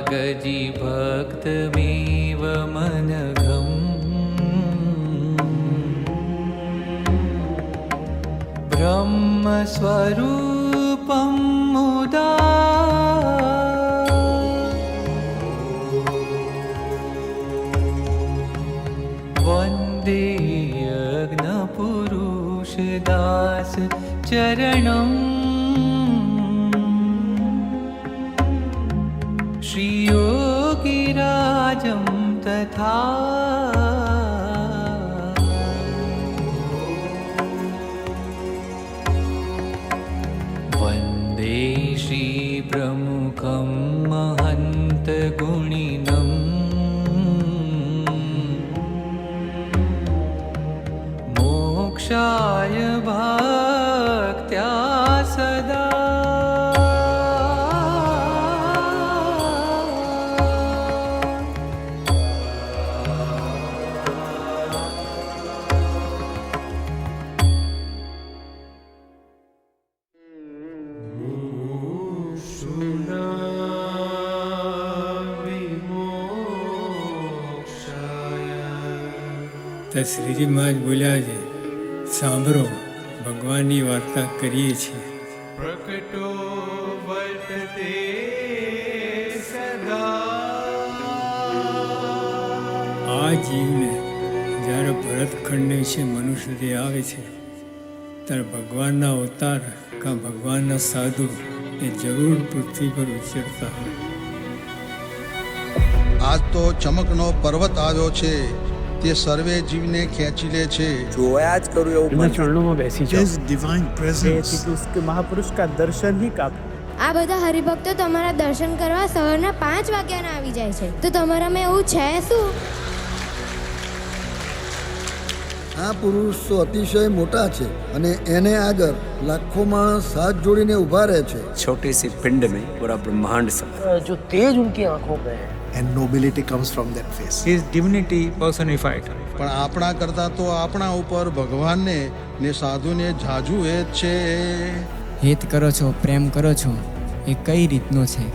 त्यागजी भक्तमेव मनघम् ब्रह्मस्वरूपं मुदा वन्दे यज्ञपुरुषदास चरणम् श्रीयोगिराजं तथा वन्दे श्रीप्रमुखं महन्तगुणिनम् मोक्षाय भक्त्या सदा તો શ્રીજી મહારાજ બોલ્યા છે, સાંભળો, ભગવાનની વાર્તા કરીએ છીએ. પ્રકટો વર્તતે સદા. આ જીવને જ્યારે ભરતખંડને વિશે મનુષ્ય આવે છે ત્યારે ભગવાનના અવતાર કાં ભગવાનના સાધુ એ જરૂર પૃથ્વી પર ઉછેરતા હોય. આજ તો ચમકનો પર્વત આવ્યો છે, તે સર્વે જીવને ખેંચી લે છે. જોયા જ કરું એવું ચરણોમાં બેસી જાઓ. divine presence. उसके महापुरुष का दर्शन ही काफी. આ બધા હરિભક્તો તમારા દર્શન કરવા સવારના 5 વાગ્યાના આવી જાય છે, તો તમારામાં એવું છે શું? આ પુરુષ તો અતિશય મોટા છે અને એને આગળ લાખો માણસ હાથ જોડીને ઊભા રહે છે. छोटी सी पिंड में पूरा ब्रह्मांड समा. जो तेज उनकी आंखों में है, And nobility comes from that face. His divinity personified. પણ આપણા કરતા તો આપણા ઉપર ભગવાનને ને સાધુને જાજુ હેત છે. હિત કરો છો, પ્રેમ કરો છો, એ કઈ રીતનો છે?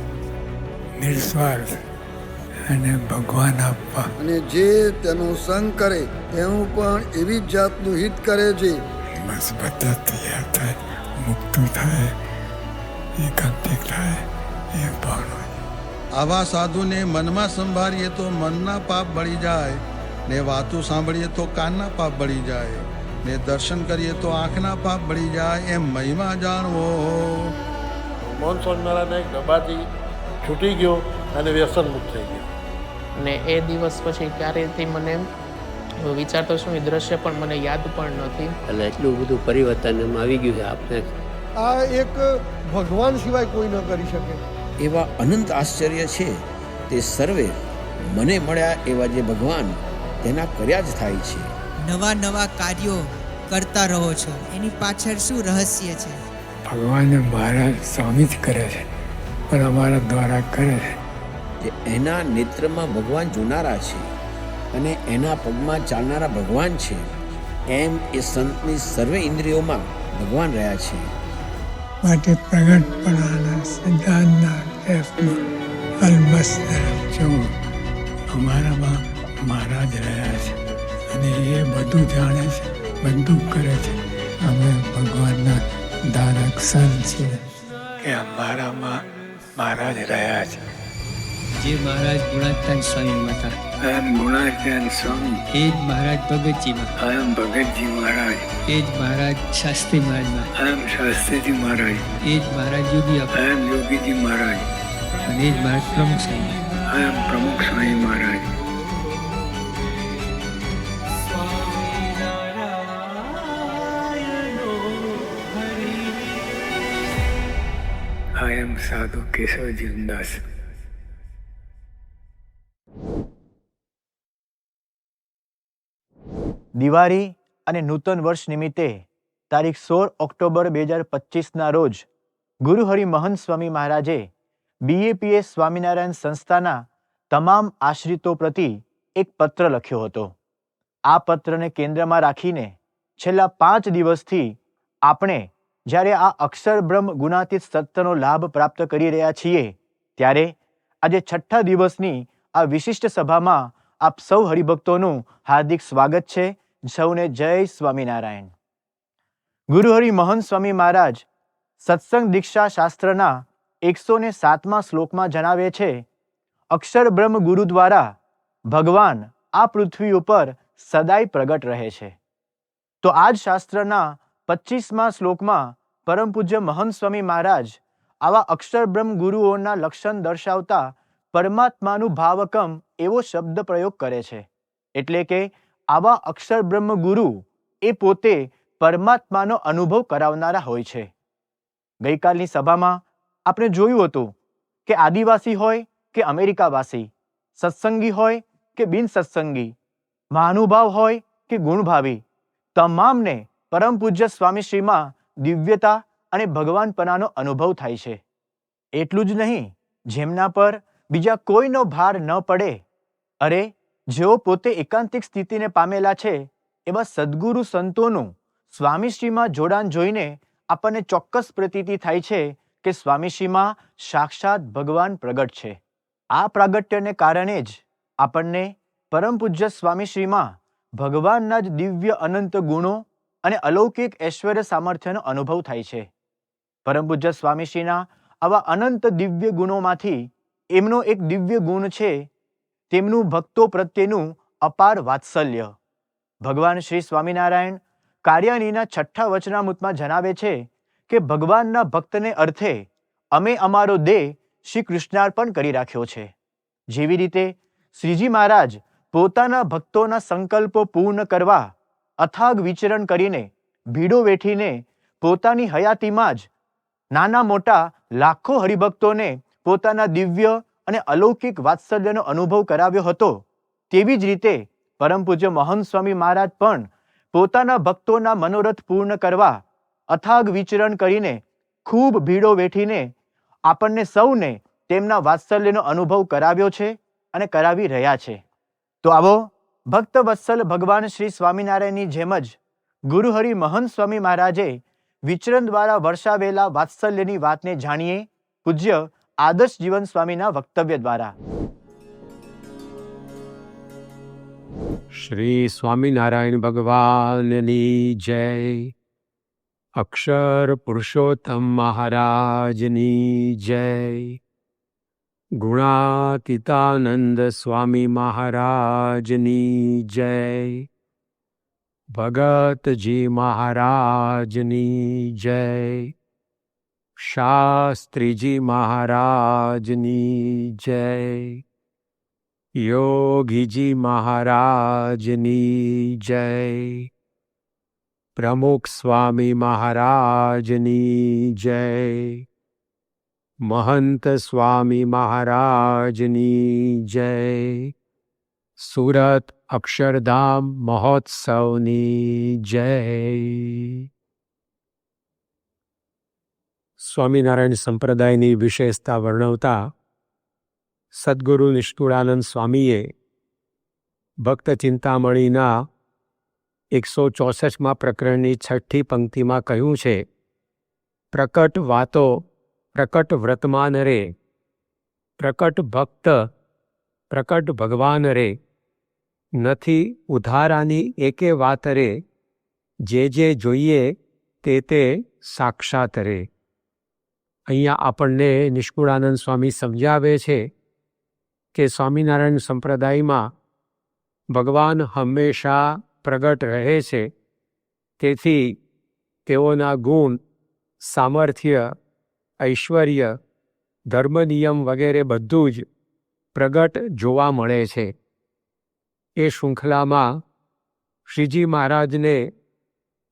નિસ્વાર્થ અને ભગવાન આપવા. અને જે તેનો સંગ કરે તેનું પણ એવી જ જાતનું હિત કરે છે. બસ બધા તૈયાર થાય, મુક્ત થાય, એકાંતિક થાય, એક ભાવનો. આવા સાધુને મનમાં સંભાળીએ તો મનના પાપ બળી જાય, ને વાતું સાંભળીએ તો કાનના પાપ બળી જાય, ને દર્શન કરીએ તો આંખના પાપ બળી જાય. એમ મહિમા જાણવો. મોહન સ્વામી મહારાજને એક ડબ્બાથી છૂટી ગયો અને વ્યસન મુક્ત થઈ ગયો. અને એ દિવસ પછી ક્યારેયથી મને વિચારતો શું એ દ્રશ્ય પણ મને યાદ પણ નથી. એટલે એટલું બધું પરિવર્તન એમાં આવી ગયું છે આપને. આ એક ભગવાન સિવાય કોઈ ન કરી શકે એવા અનંત આશ્ચર્ય છે તે સર્વે મને મળ્યા એવા જે ભગવાન તેના કર્યા જ થાય છે. નવા નવા કાર્યો કરતા રહો છો, એની પાછળ શું રહસ્ય છે? ભગવાનને મારા સ્વામી જ કરે છે, પણ અમારા દ્વારા કરે છે. કે એના નેત્રમાં ભગવાન જોનારા છે અને એના પગમાં ચાલનારા ભગવાન છે, એમ એ સંતની સર્વે ઇન્દ્રિયોમાં ભગવાન રહ્યા છે. માટે પ્રગટપણાના સિદ્ધાંતના કેફમાં અલમસ તરફ જવું. અમારામાં મહારાજ રહ્યા છે અને એ બધું જાણે છે, બધું કરે છે. અમે ભગવાનના ધારક સંત છીએ કે અમારામાં મહારાજ રહ્યા છે. જે મહારાજ ગુણાત્તાન સ્વામીમાં હતા, આમ ગુણાત્યાન સ્વામી, એ જ મહારાજ ભગતજીમાં, આમ ભગતજી મહારાજ, એ જ મહારાજ શાસ્ત્રી મહારાજમાં, આમ શાસ્ત્રીજી મહારાજ, એ જ મહારાજ યોગી આમ યોગીજી મહારાજ, અને એ જ મહારાજ પ્રમુખ સ્વામી, આમ પ્રમુખ સ્વામી મહારાજ. I am સાધુ કેશવજીદાસ. દિવાળી અને નૂતન વર્ષ નિમિત્તે તારીખ 16 ઓક્ટોબર 2025ના રોજ ગુરુ હરિમહંત સ્વામી મહારાજે BAPS સ્વામિનારાયણ સંસ્થાના તમામ આશ્રિતો પ્રતિ એક પત્ર લખ્યો હતો. આ પત્રને કેન્દ્રમાં રાખીને છેલ્લા 5 દિવસથી આપણે જ્યારે આ અક્ષર બ્રહ્મ ગુણાતીત સત્યનો લાભ પ્રાપ્ત કરી રહ્યા છીએ, ત્યારે આજે 6ઠ્ઠા દિવસની આ વિશિષ્ટ સભામાં આપ સૌ હરિભક્તોનું હાર્દિક સ્વાગત છે. સૌને જય સ્વામિનારાયણ. ગુરુહરિ મહંત સ્વામી મહારાજ સત્સંગ દીક્ષા શાસ્ત્રના 107મા શ્લોકમાં જણાવે છે, અક્ષર બ્રહ્મ ગુરુ દ્વારા ભગવાન આ પૃથ્વી ઉપર સદાય પ્રગટ રહે છે. તો આ જ શાસ્ત્રના 25મા શ્લોકમાં પરમ પૂજ્ય મહંત સ્વામી મહારાજ આવા અક્ષર બ્રહ્મ ગુરુઓના લક્ષણ દર્શાવતા પરમાત્માનું ભાવકમ એવો શબ્દ પ્રયોગ કરે છે. એટલે કે આવા અક્ષર બ્રહ્મ ગુરુ એ પોતે પરમાત્માનો અનુભવ કરાવનારા હોય છે. ગઈકાલની સભામાં આપણે જોયું હતું કે આદિવાસી હોય કે અમેરિકાવાસી, સત્સંગી હોય કે બિન સત્સંગી, મહાનુભાવ હોય કે ગુણભાવી, તમામને પરમ પૂજ્ય સ્વામીશ્રીમાં દિવ્યતા અને ભગવાનપણાનો અનુભવ થાય છે. એટલું જ નહીં, જેમના પર બીજા કોઈનો ભાર ન પડે, અરે જેઓ પોતે એકાંતિક સ્થિતિને પામેલા છે એવા સદ્ગુરુ સંતોનું સ્વામીશ્રીમાં જોડાણ જોઈને આપણને ચોક્કસ પ્રતીતિ થાય છે કે સ્વામીશ્રીમાં સાક્ષાત ભગવાન પ્રગટ છે. આ પ્રાગટ્યને કારણે જ આપણને પરમ પૂજ્ય સ્વામીશ્રીમાં ભગવાનના જ દિવ્ય અનંત ગુણો અને અલૌકિક ઐશ્વર્ય સામર્થ્યનો અનુભવ થાય છે. પરમ પૂજ્ય સ્વામીશ્રીના આવા અનંત દિવ્ય ગુણોમાંથી એમનો એક દિવ્ય ગુણ છે તેમનું ભક્તો પ્રત્યેનું અપાર વાત્સલ્ય. ભગવાન શ્રી સ્વામિનારાયણ કાર્યાનીના 6ઠ્ઠા વચનામૃતમાં જણાવે છે કે ભગવાનના ભક્તને અર્થે અમે અમારો દેહ શ્રી કૃષ્ણાર્પણ કરી રાખ્યો છે. જેવી રીતે શ્રીજી મહારાજ પોતાના ભક્તોના સંકલ્પો પૂર્ણ કરવા અથાગ વિચરણ કરીને ભીડો વેઠીને પોતાની હયાતીમાં જ નાના મોટા લાખો હરિભક્તોને પોતાના દિવ્ય અને અલૌકિક વાત્સલ્યનો અનુભવ કરાવ્યો હતો, તેવી જ રીતે પરમ પૂજ્ય મહંત સ્વામી મહારાજ પણ પોતાના ભક્તોના મનોરથ પૂર્ણ કરવા અથાગ વિચરણ કરીને ખૂબ ભીડો વેઠીને આપણને સૌને તેમના વાત્સલ્યનો અનુભવ કરાવ્યો છે અને કરાવી રહ્યા છે. તો આવો ભક્ત વત્સલ ભગવાન શ્રી સ્વામિનારાયણની જેમ જ ગુરુહરિ મહંત સ્વામી મહારાજે વિચરણ દ્વારા વર્ષાવેલા વાત્સલ્યની વાતને જાણીએ પૂજ્ય આદર્શ જીવન સ્વામીના વક્તવ્ય દ્વારા. શ્રી સ્વામિનારાયણ ભગવાનની જય. અક્ષર પુરુષોત્તમ મહારાજની જય. ગુણાતીતાનંદ સ્વામી મહારાજની જય. ભગતજી મહારાજની જય. શાસ્ત્રીજી મહારાજની જય. યોગીજી મહારાજની જય. પ્રમુખ સ્વામી મહારાજની જય. મહંત સ્વામી મહારાજની જય. સુરત અક્ષરધામ મહોત્સવની જય. સ્વામિનારાયણ સંપ્રદાયની વિશેષતા વર્ણવતા સદ્ગુરુ નિષ્કુળાનંદ સ્વામીએ ભક્ત ચિંતામણીના 164મા પ્રકરણની 6ઠ્ઠી પંક્તિમાં કહ્યું છે, પ્રકટ વાતો પ્રકટ વ્રતમાન રે, પ્રકટ ભક્ત પ્રકટ ભગવાન રે, નથી ઉધારાની એકે વાત રે, જે જે જોઈએ તે સાક્ષાત રે. અહીંયા આપણને નિષ્કુળાનંદ સ્વામી સમજાવે છે કે સ્વામિનારાયણ સંપ્રદાયમાં ભગવાન હંમેશા પ્રગટ રહે છે. તેથી તેઓના ગુણ, સામર્થ્ય, ઐશ્વર્ય, ધર્મ નિયમ વગેરે બધું જ પ્રગટ જોવા મળે છે. એ શૃંખલામાં શ્રીજી મહારાજને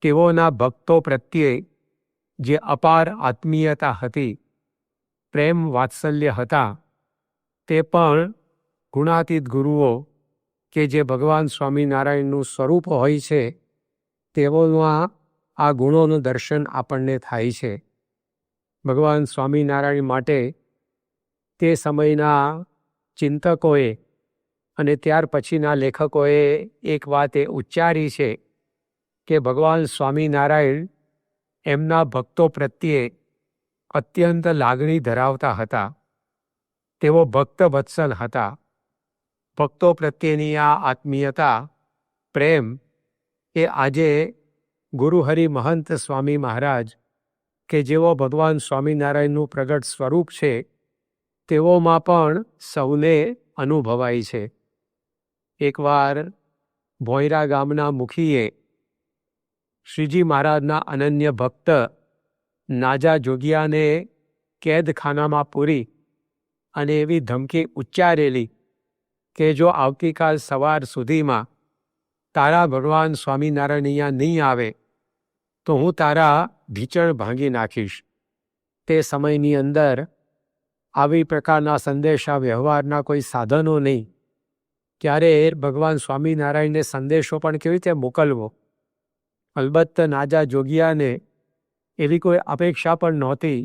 તેઓના ભક્તો પ્રત્યે જે અપાર આત્મીયતા હતી, પ્રેમ વાત્સલ્ય હતા, તે પણ ગુણાતીત ગુરુઓ કે જે ભગવાન સ્વામિનારાયણનું સ્વરૂપ હોય છે તેઓમાં આ ગુણોનું દર્શન આપણને થાય છે. ભગવાન સ્વામિનારાયણ માટે તે સમયના ચિંતકોએ અને ત્યાર પછીના લેખકોએ એક વાત એ ઉચ્ચારી છે કે ભગવાન સ્વામિનારાયણ એમના ભક્તો પ્રત્યે અત્યંત લાગણી ધરાવતા હતા. તેઓ ભક્ત વત્સલ હતા. ભક્તો પ્રત્યેની આ આત્મીયતા, પ્રેમ એ આજે ગુરુહરિ મહંત સ્વામી મહારાજ કે જેઓ ભગવાન સ્વામિનારાયણનું પ્રગટ સ્વરૂપ છે તેઓમાં પણ સૌને અનુભવાય છે. એકવાર ભોંયરા ગામના મુખીએ શ્રીજી મહારાજના અનન્ય ભક્ત નાજા જોગિયાને કેદખાનામાં પૂરી અને એવી ધમકી ઉચ્ચારેલી કે જો આવતીકાલ સવાર સુધીમાં તારા ભગવાન સ્વામિનારાયણ અહીંયા નહીં આવે તો હું તારા ઢીંચણ ભાંગી નાખીશ. તે સમયની અંદર આવી પ્રકારના સંદેશા વ્યવહારના કોઈ સાધનો નહીં, ત્યારે ભગવાન સ્વામિનારાયણને સંદેશો પણ કેવી રીતે મોકલવો? અલબત્ત નાજા જોગિયાને એવી કોઈ અપેક્ષા પણ નહોતી.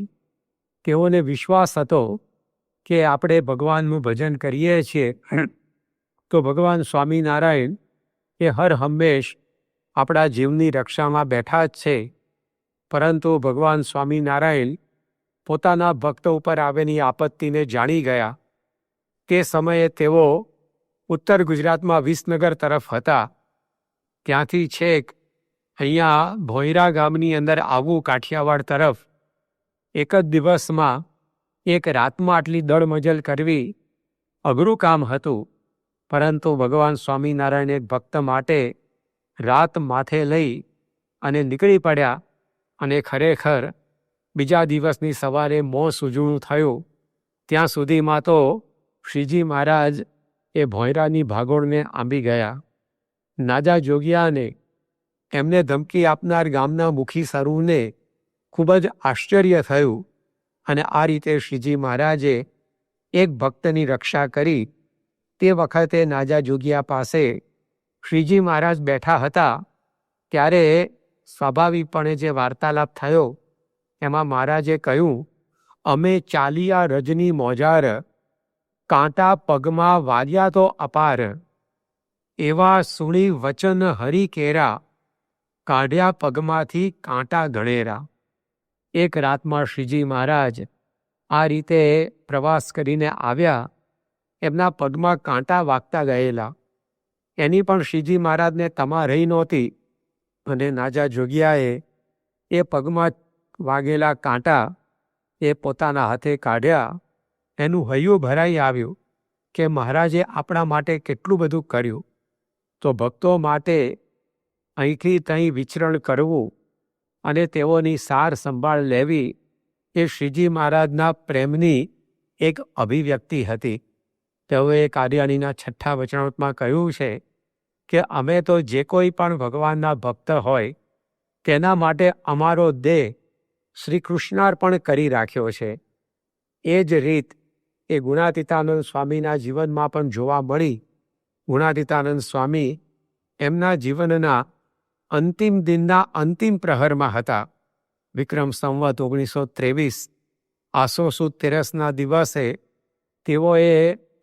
તેઓને વિશ્વાસ હતો કે આપણે ભગવાનનું ભજન કરીએ છીએ તો ભગવાન સ્વામિનારાયણ એ હર હંમેશ આપણા જીવની રક્ષામાં બેઠા જ છે. પરંતુ ભગવાન સ્વામિનારાયણ પોતાના ભક્તો ઉપર આવેલી આપત્તિને જાણી ગયા. તે સમયે તેઓ ઉત્તર ગુજરાતમાં વિસનગર તરફ હતા. ત્યાંથી છેક અહીંયા ભોંયરા ગામની અંદર આવવું કાઠિયાવાડ તરફ એક જ દિવસમાં એક રાતમાં આટલી દળમજલ કરવી અઘરું કામ હતું. પરંતુ ભગવાન સ્વામિનારાયણ એક ભક્ત માટે રાત માથે લઈ અને નીકળી પડ્યા અને ખરેખર બીજા દિવસની સવારે મોં સૂજણું થયું. ત્યાં સુધીમાં તો શ્રીજી મહારાજ એ ભોંયરાની ભાગોળને આંબી ગયા. નાજા જોગિયાને એમને ધમકી આપનાર ગામના મુખી સરુને ખૂબ જ આશ્ચર્ય થયું અને આ રીતે શ્રીજી મહારાજે એક ભક્તની રક્ષા કરી. તે વખતે નાજા જોગિયા પાસે શ્રીજી મહારાજ બેઠા હતા. ત્યારે સ્વાભાવિકપણે જે વાર્તાલાપ થયો એમાં મહારાજે કહ્યું, અમે ચાલિયા રજની મોજાર, કાંટા પગમાં વાર્યા તો અપાર, એવા સુણી વચન હરી કેરા, કાઢ્યા પગમાંથી કાંટા ગણેરા. એક રાતમાં શ્રીજી મહારાજ આ રીતે પ્રવાસ કરીને આવ્યા. એમના પગમાં કાંટા વાગતા ગયેલા. એની પણ શ્રીજી મહારાજને તમા રહી નહોતી અને નાજા જોગિયાએ એ પગમાં વાગેલા કાંટા એ પોતાના હાથે કાઢ્યા. એનું હૈયું ભરાઈ આવ્યું કે મહારાજે આપણા માટે કેટલું બધું કર્યું. તો ભક્તો માટે અહીંથી ત્યાં વિચરણ કરવું અને તેઓની સાર સંભાળ લેવી એ શ્રીજી મહારાજના પ્રેમની એક અભિવ્યક્તિ હતી. તેઓએ કાર્યાણીના 6 વચનામૃતમાં કહ્યું છે કે અમે તો જે કોઈ પણ ભગવાનના ભક્ત હોય તેના માટે અમારો દેહ શ્રી કૃષ્ણાર્પણ કરી રાખ્યો છે. એ જ રીત એ ગુણાતીતાનંદ સ્વામીના જીવનમાં પણ જોવા મળી. ગુણાતીતાનંદ સ્વામી એમના જીવનના અંતિમ દિનના અંતિમ પ્રહરમાં હતા. વિક્રમ સંવત 1923 આસો સુદ 13ના દિવસે તેઓએ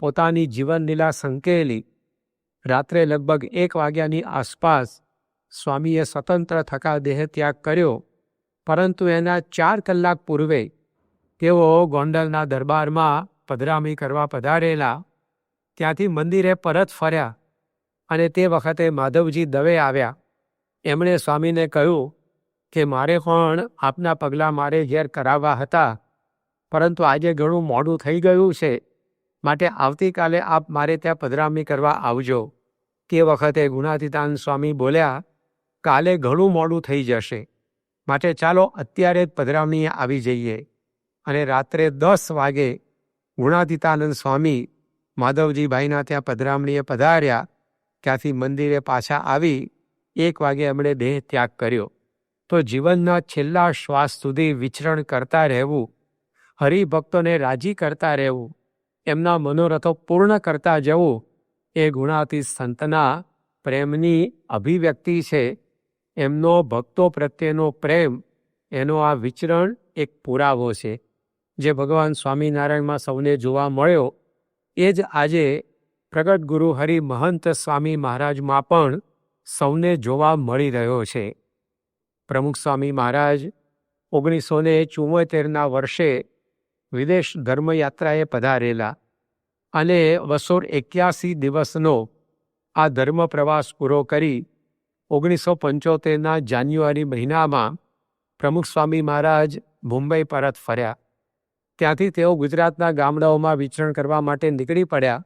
પોતાની જીવનલીલા સંકેલી. રાત્રે લગભગ 1 વાગ્યાની આસપાસ સ્વામીએ સ્વતંત્ર થકા દેહ ત્યાગ કર્યો. પરંતુ એના 4 કલાક પૂર્વે તેઓ ગોંડલના દરબારમાં પધરામણી કરવા પધારેલા. ત્યાંથી મંદિરે પરત ફર્યા અને તે વખતે માધવજી દવે આવ્યા. એમણે સ્વામીને કહ્યું કે મારે પણ આપના પગલાં મારે ઘેર કરાવવા હતા, પરંતુ આજે ઘણું મોડું થઈ ગયું છે, માટે આવતીકાલે આપ મારે ત્યાં પધરામણી કરવા આવજો. તે વખતે ગુણાતીતાનંદ સ્વામી બોલ્યા, કાલે ઘણું મોડું થઈ જશે, માટે ચાલો અત્યારે જ પધરામણીએ આવી જઈએ. અને રાત્રે 10 વાગે ગુણાતીતાનંદ સ્વામી માધવજીભાઈના ત્યાં પધરામણીએ પધાર્યા. ત્યાંથી મંદિરે પાછા આવી 1 વાગે એમણે દેહ ત્યાગ કર્યો. તો જીવનના છેલ્લા શ્વાસ સુધી વિચરણ કરતા રહેવું, હરિભક્તોને રાજી કરતા રહેવું, એમના મનોરથો પૂર્ણ કરતા જવું એ ગુણાતીત સંતના પ્રેમની અભિવ્યક્તિ છે. એમનો ભક્તો પ્રત્યેનો પ્રેમ, એનો આ વિચરણ એક પુરાવો છે જે ભગવાન સ્વામિનારાયણમાં સૌને જોવા મળ્યો. એ જ આજે પ્રગટ ગુરુ હરિ મહંત સ્વામી મહારાજમાં પણ સૌને જોવા મળી રહ્યો છે. પ્રમુખ સ્વામી મહારાજ 1974ના વર્ષે વિદેશ ધર્મયાત્રાએ પધારેલા. અને 281 દિવસનો આ ધર્મ પ્રવાસ પૂરો કરી 1975ના જાન્યુઆરી મહિનામાં પ્રમુખ સ્વામી મહારાજ મુંબઈ પરત ફર્યા. ત્યાંથી તેઓ ગુજરાતના ગામડાઓમાં વિચરણ કરવા માટે નીકળી પડ્યા.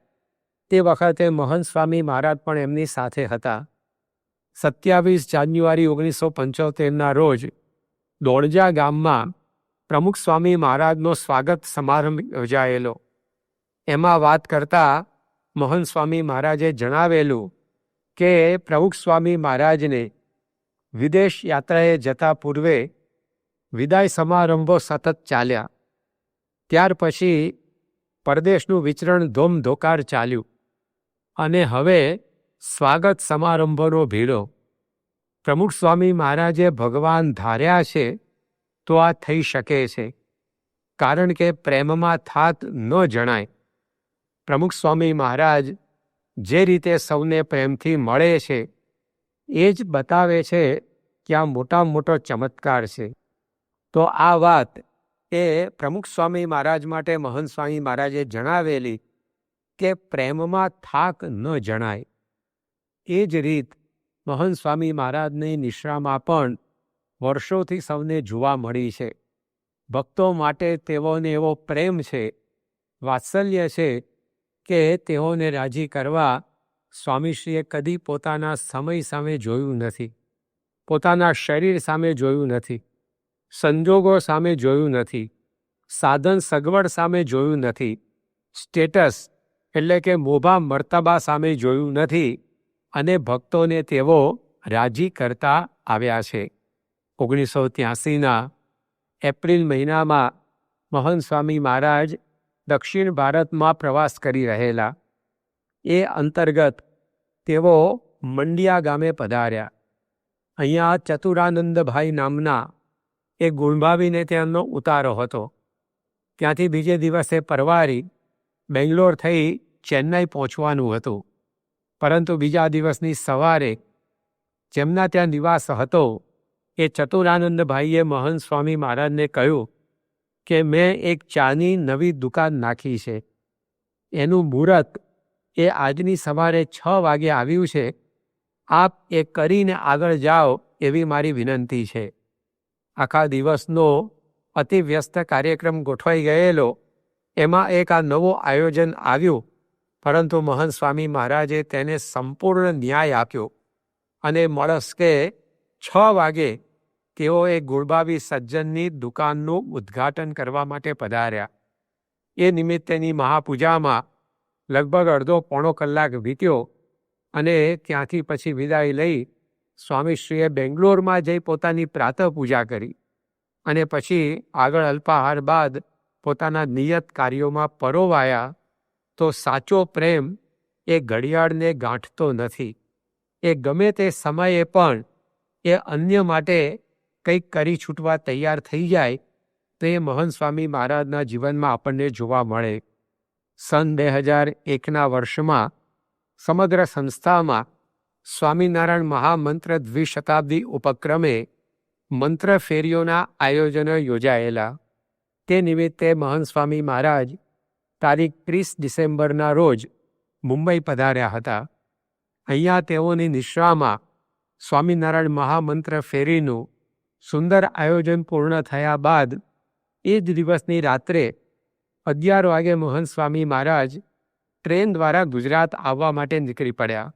તે વખતે મહંત સ્વામી મહારાજ પણ એમની સાથે હતા. 27 જાન્યુઆરી 1975ના રોજ દોડજા ગામમાં પ્રમુખ સ્વામી મહારાજનો સ્વાગત સમારંભ યોજાયેલો. એમાં વાત કરતા મહંત સ્વામી મહારાજે જણાવેલું કે પ્રમુખ સ્વામી મહારાજને વિદેશ યાત્રાએ જતા પૂર્વે વિદાય સમારંભો સતત ચાલ્યા. ત્યાર પછી પરદેશનું વિચરણ ધોમધોકાર ચાલ્યું અને હવે સ્વાગત સમારંભોનો ભીડો. પ્રમુખ સ્વામી મહારાજે ભગવાન ધાર્યા છે તો આ થઈ શકે છે, કારણ કે પ્રેમમાં થાત ન જણાય. પ્રમુખ સ્વામી મહારાજ જે રીતે સૌને પ્રેમથી મળે છે એ જ બતાવે છે કે આ મોટામાં મોટો ચમત્કાર છે. તો આ વાત એ પ્રમુખ સ્વામી મહારાજ માટે મહંત સ્વામી મહારાજે જણાવેલી કે પ્રેમમાં થાક ન જણાય. એ જ રીત મહંત સ્વામી મહારાજની નિશ્રામાં પણ વર્ષોથી સૌને જોવા મળી છે. ભક્તો માટે તેઓને એવો પ્રેમ છે, વાત્સલ્ય છે કે તેઓને રાજી કરવા સ્વામીશ્રીએ કદી પોતાના સમય સામે જોયું નથી, પોતાના શરીર સામે જોયું નથી, સંજોગો સામે જોયું નથી, સાધન સગવડ સામે જોયું નથી, સ્ટેટસ એટલે કે મોભા મર્તબા સામે જોયું નથી અને ભક્તોને તેઓ રાજી કરતા આવ્યા છે. 1983ના એપ્રિલ મહિનામાં મહંત સ્વામી મહારાજ દક્ષિણ ભારતમાં પ્રવાસ કરી રહેલા. એ અંતર્ગત તેઓ મંડિયા ગામે પધાર્યા. અહીંયા ચતુરાનંદભાઈ નામના એક ગુણભાવીને તેમનો ઉતારો હતો. ત્યાંથી બીજે દિવસે પરવારી બેંગ્લોર થઈ ચેન્નાઈ પહોંચવાનું હતું. પરંતુ બીજા દિવસની સવારે જેમના ત્યાં નિવાસ હતો એ ચતુરાનંદભાઈએ મહંત સ્વામી મહારાજને કહ્યું કે મેં એક ચાની નવી દુકાન નાખી છે, એનું મુહૂર્ત એ આજની સવારે 6 વાગે આવ્યું છે. આપ એ કરીને આગળ જાઓ એવી મારી વિનંતી છે. આખા દિવસનો અતિ વ્યસ્ત કાર્યક્રમ ગોઠવાઈ ગયેલો, એમાં એક આ નવો આયોજન આવ્યું, પરંતુ મહંત સ્વામી મહારાજે તેને સંપૂર્ણ ન્યાય આપ્યો અને મળસ્કે 6 વાગે તેઓ એક ગુણભાવી સજ્જનની દુકાનનું ઉદ્ઘાટન કરવા માટે પધાર્યા. એ નિમિત્તેની મહાપૂજામાં લગભગ અડધો પોણો કલાક વીત્યો અને ત્યાંથી પછી વિદાય લઈ સ્વામીશ્રીએ બેંગ્લોરમાં જઈ પોતાની પ્રાતઃ પૂજા કરી અને પછી આગળ અલ્પાહાર બાદ પોતાના નિયત કાર્યોમાં પરોવાયા. તો સાચો પ્રેમ એ ઘડિયાળને ગાંઠતો નથી. એ ગમે તે સમયે પણ એ અન્ય માટે કંઈક કરી છૂટવા તૈયાર થઈ જાય તો એ મહંત સ્વામી મહારાજના જીવનમાં આપણને જોવા મળે. સન 2001ના વર્ષમાં સમગ્ર સંસ્થામાં સ્વામિનારાયણ મહામંત્ર દ્વિશતાબ્દી ઉપક્રમે મંત્ર ફેરીઓના આયોજનો યોજાયેલા. તે નિમિત્તે મહંત સ્વામી મહારાજ તારીખ 30 ડિસેમ્બરના રોજ મુંબઈ પધાર્યા હતા. અહીંયા તેઓની નિશ્રામાં સ્વામિનારાયણ મહામંત્ર ફેરીનું સુંદર આયોજન પૂર્ણ થયા બાદ એ જ દિવસની રાત્રે 11 વાગે મહંત સ્વામી મહારાજ ટ્રેન દ્વારા ગુજરાત આવવા માટે નીકળી પડ્યા.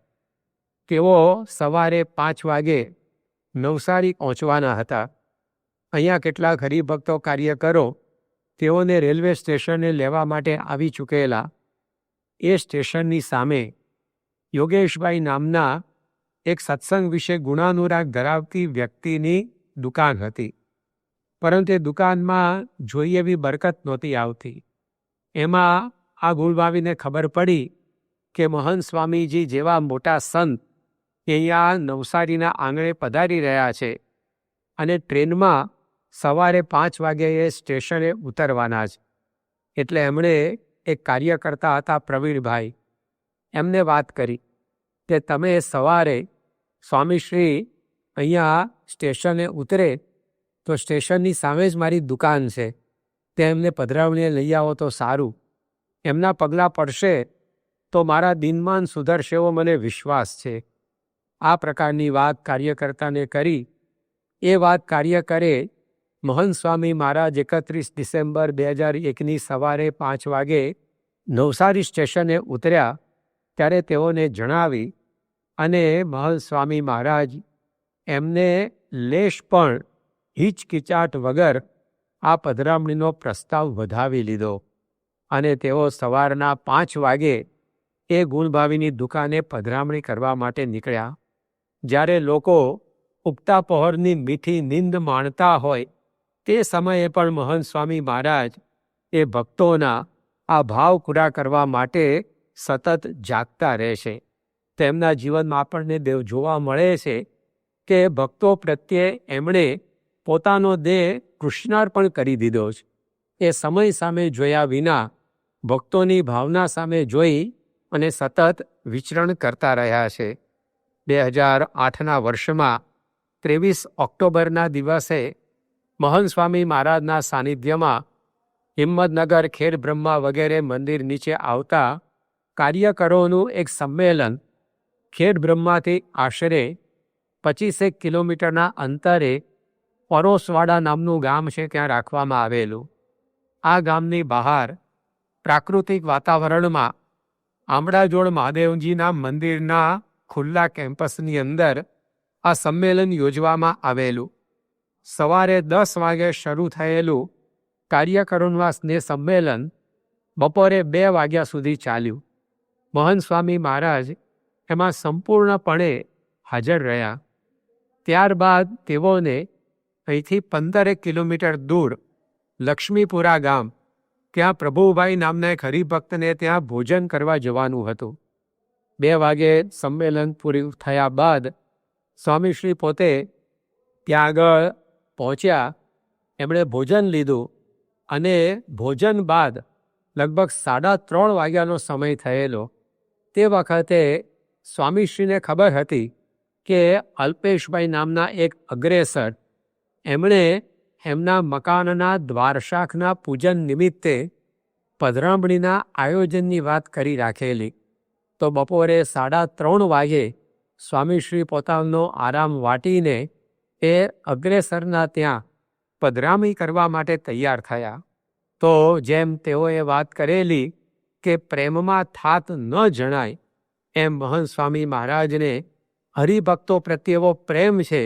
તેઓ સવારે 5 વાગે નવસારી પહોંચવાના હતા. અહીંયા કેટલાક હરિભક્તો કાર્યકરો તેઓને રેલવે સ્ટેશને લેવા માટે આવી ચૂકેલા. એ સ્ટેશનની સામે યોગેશભાઈ નામના એક સત્સંગ વિશે ગુણાનુરાગ ધરાવતી વ્યક્તિની દુકાન હતી, પરંતુ એ દુકાનમાં જોઈએ એવી બરકત નહોતી આવતી. એમાં આ ગુણભાવીને ખબર પડી કે મહંત સ્વામીજી જેવા મોટા સંત અહીંયા નવસારીના આંગણે પધારી રહ્યા છે અને ટ્રેનમાં સવારે 5 વાગે એ સ્ટેશને ઉતરવાના છે. એટલે એમણે એક કાર્યકર્તા હતા પ્રવીણભાઈ, એમને વાત કરી કે તમે સવારે સ્વામીશ્રી અહીંયા સ્ટેશને ઉતરે તો સ્ટેશનની સામે જ મારી દુકાન છે, તે એમને પધરાવણીએ લઈ આવો તો સારું. એમના પગલાં પડશે તો મારા દિનમાન સુધરશે એવો મને વિશ્વાસ છે. આ પ્રકારની વાત કાર્યકર્તાને કરી. એ વાત કાર્યકરે મહંત સ્વામી મહારાજ 31 ડિસેમ્બર 2001ની સવારે 5 વાગે નવસારી સ્ટેશને ઉતર્યા ત્યારે તેઓને જણાવી અને મહંત સ્વામી મહારાજ એમને લેશ પણ હિચકિચાટ વગર આ પધરામણીનો પ્રસ્તાવ વધાવી લીધો અને તેઓ સવારના 5 વાગે એ ગુણભાવીની દુકાને પધરામણી કરવા માટે નીકળ્યા. જ્યારે લોકો ઉગતા પહોરની મીઠી નીંદ માણતા હોય તે સમયે પણ મહંત સ્વામી મહારાજ એ ભક્તોના આ ભાવ પૂરા કરવા માટે સતત જાગતા રહેશે. તેમના જીવનમાં આપણને દેવ જોવા મળે છે કે ભક્તો પ્રત્યે એમણે પોતાનો દેહ કૃષ્ણાર્પણ કરી દીધો છે. એ સમય સામે જોયા વિના ભક્તોની ભાવના સામે જોઈ અને સતત વિચરણ કરતા રહ્યા છે. 2008ના વર્ષમાં 23 ઓક્ટોબરના દિવસે મહંત સ્વામી મહારાજના સાનિધ્યમાં હિંમતનગર ખેર બ્રહ્મા વગેરે મંદિર નીચે આવતા કાર્યકરોનું એક સંમેલન ખેર બ્રહ્માથી આશરે 25 કિલોમીટરના અંતરે પરોસવાડા નામનું ગામ છે ત્યાં રાખવામાં આવેલું. આ ગામની બહાર પ્રાકૃતિક વાતાવરણમાં આંબળાજોડ મહાદેવજીના મંદિરના ખુલ્લા કેમ્પસની અંદર આ સંમેલન યોજવામાં આવેલું. સવારે 10 વાગે શરૂ થયેલું કાર્યકરોનું આ સ્નેહ સંમેલન બપોરે 2 વાગ્યા સુધી ચાલ્યું. મહંત સ્વામી મહારાજ એમાં સંપૂર્ણપણે હાજર રહ્યા. ત્યારબાદ તેઓને અહીંથી 15 કિલોમીટર દૂર લક્ષ્મીપુરા ગામ ત્યાં પ્રભુભાઈ નામના એક હરિભક્તને ત્યાં ભોજન કરવા જવાનું હતું. 2 વાગે સંમેલન પૂરું થયા બાદ સ્વામીશ્રી પોતે ત્યાં આગળ પહોંચ્યા. એમણે ભોજન લીધું અને ભોજન બાદ લગભગ 3:30 વાગ્યાનો સમય થયેલો. તે વખતે સ્વામીશ્રીને ખબર હતી કે અલ્પેશભાઈ નામના એક અગ્રેસર એમણે એમના મકાનના દ્વારશાખના પૂજન નિમિત્તે પધરામણીના આયોજનની વાત કરી રાખેલી. તો બપોરે 3:30 વાગે સ્વામીશ્રી પોતાનો આરામ વાટીને એ અગ્રેસરના ત્યાં પધરામણી કરવા માટે તૈયાર થયા. તો જેમ તેઓએ વાત કરેલી કે પ્રેમમાં થાત ન જણાય એમ મહંત સ્વામી મહારાજને હરિભક્તો પ્રત્યે એવો પ્રેમ છે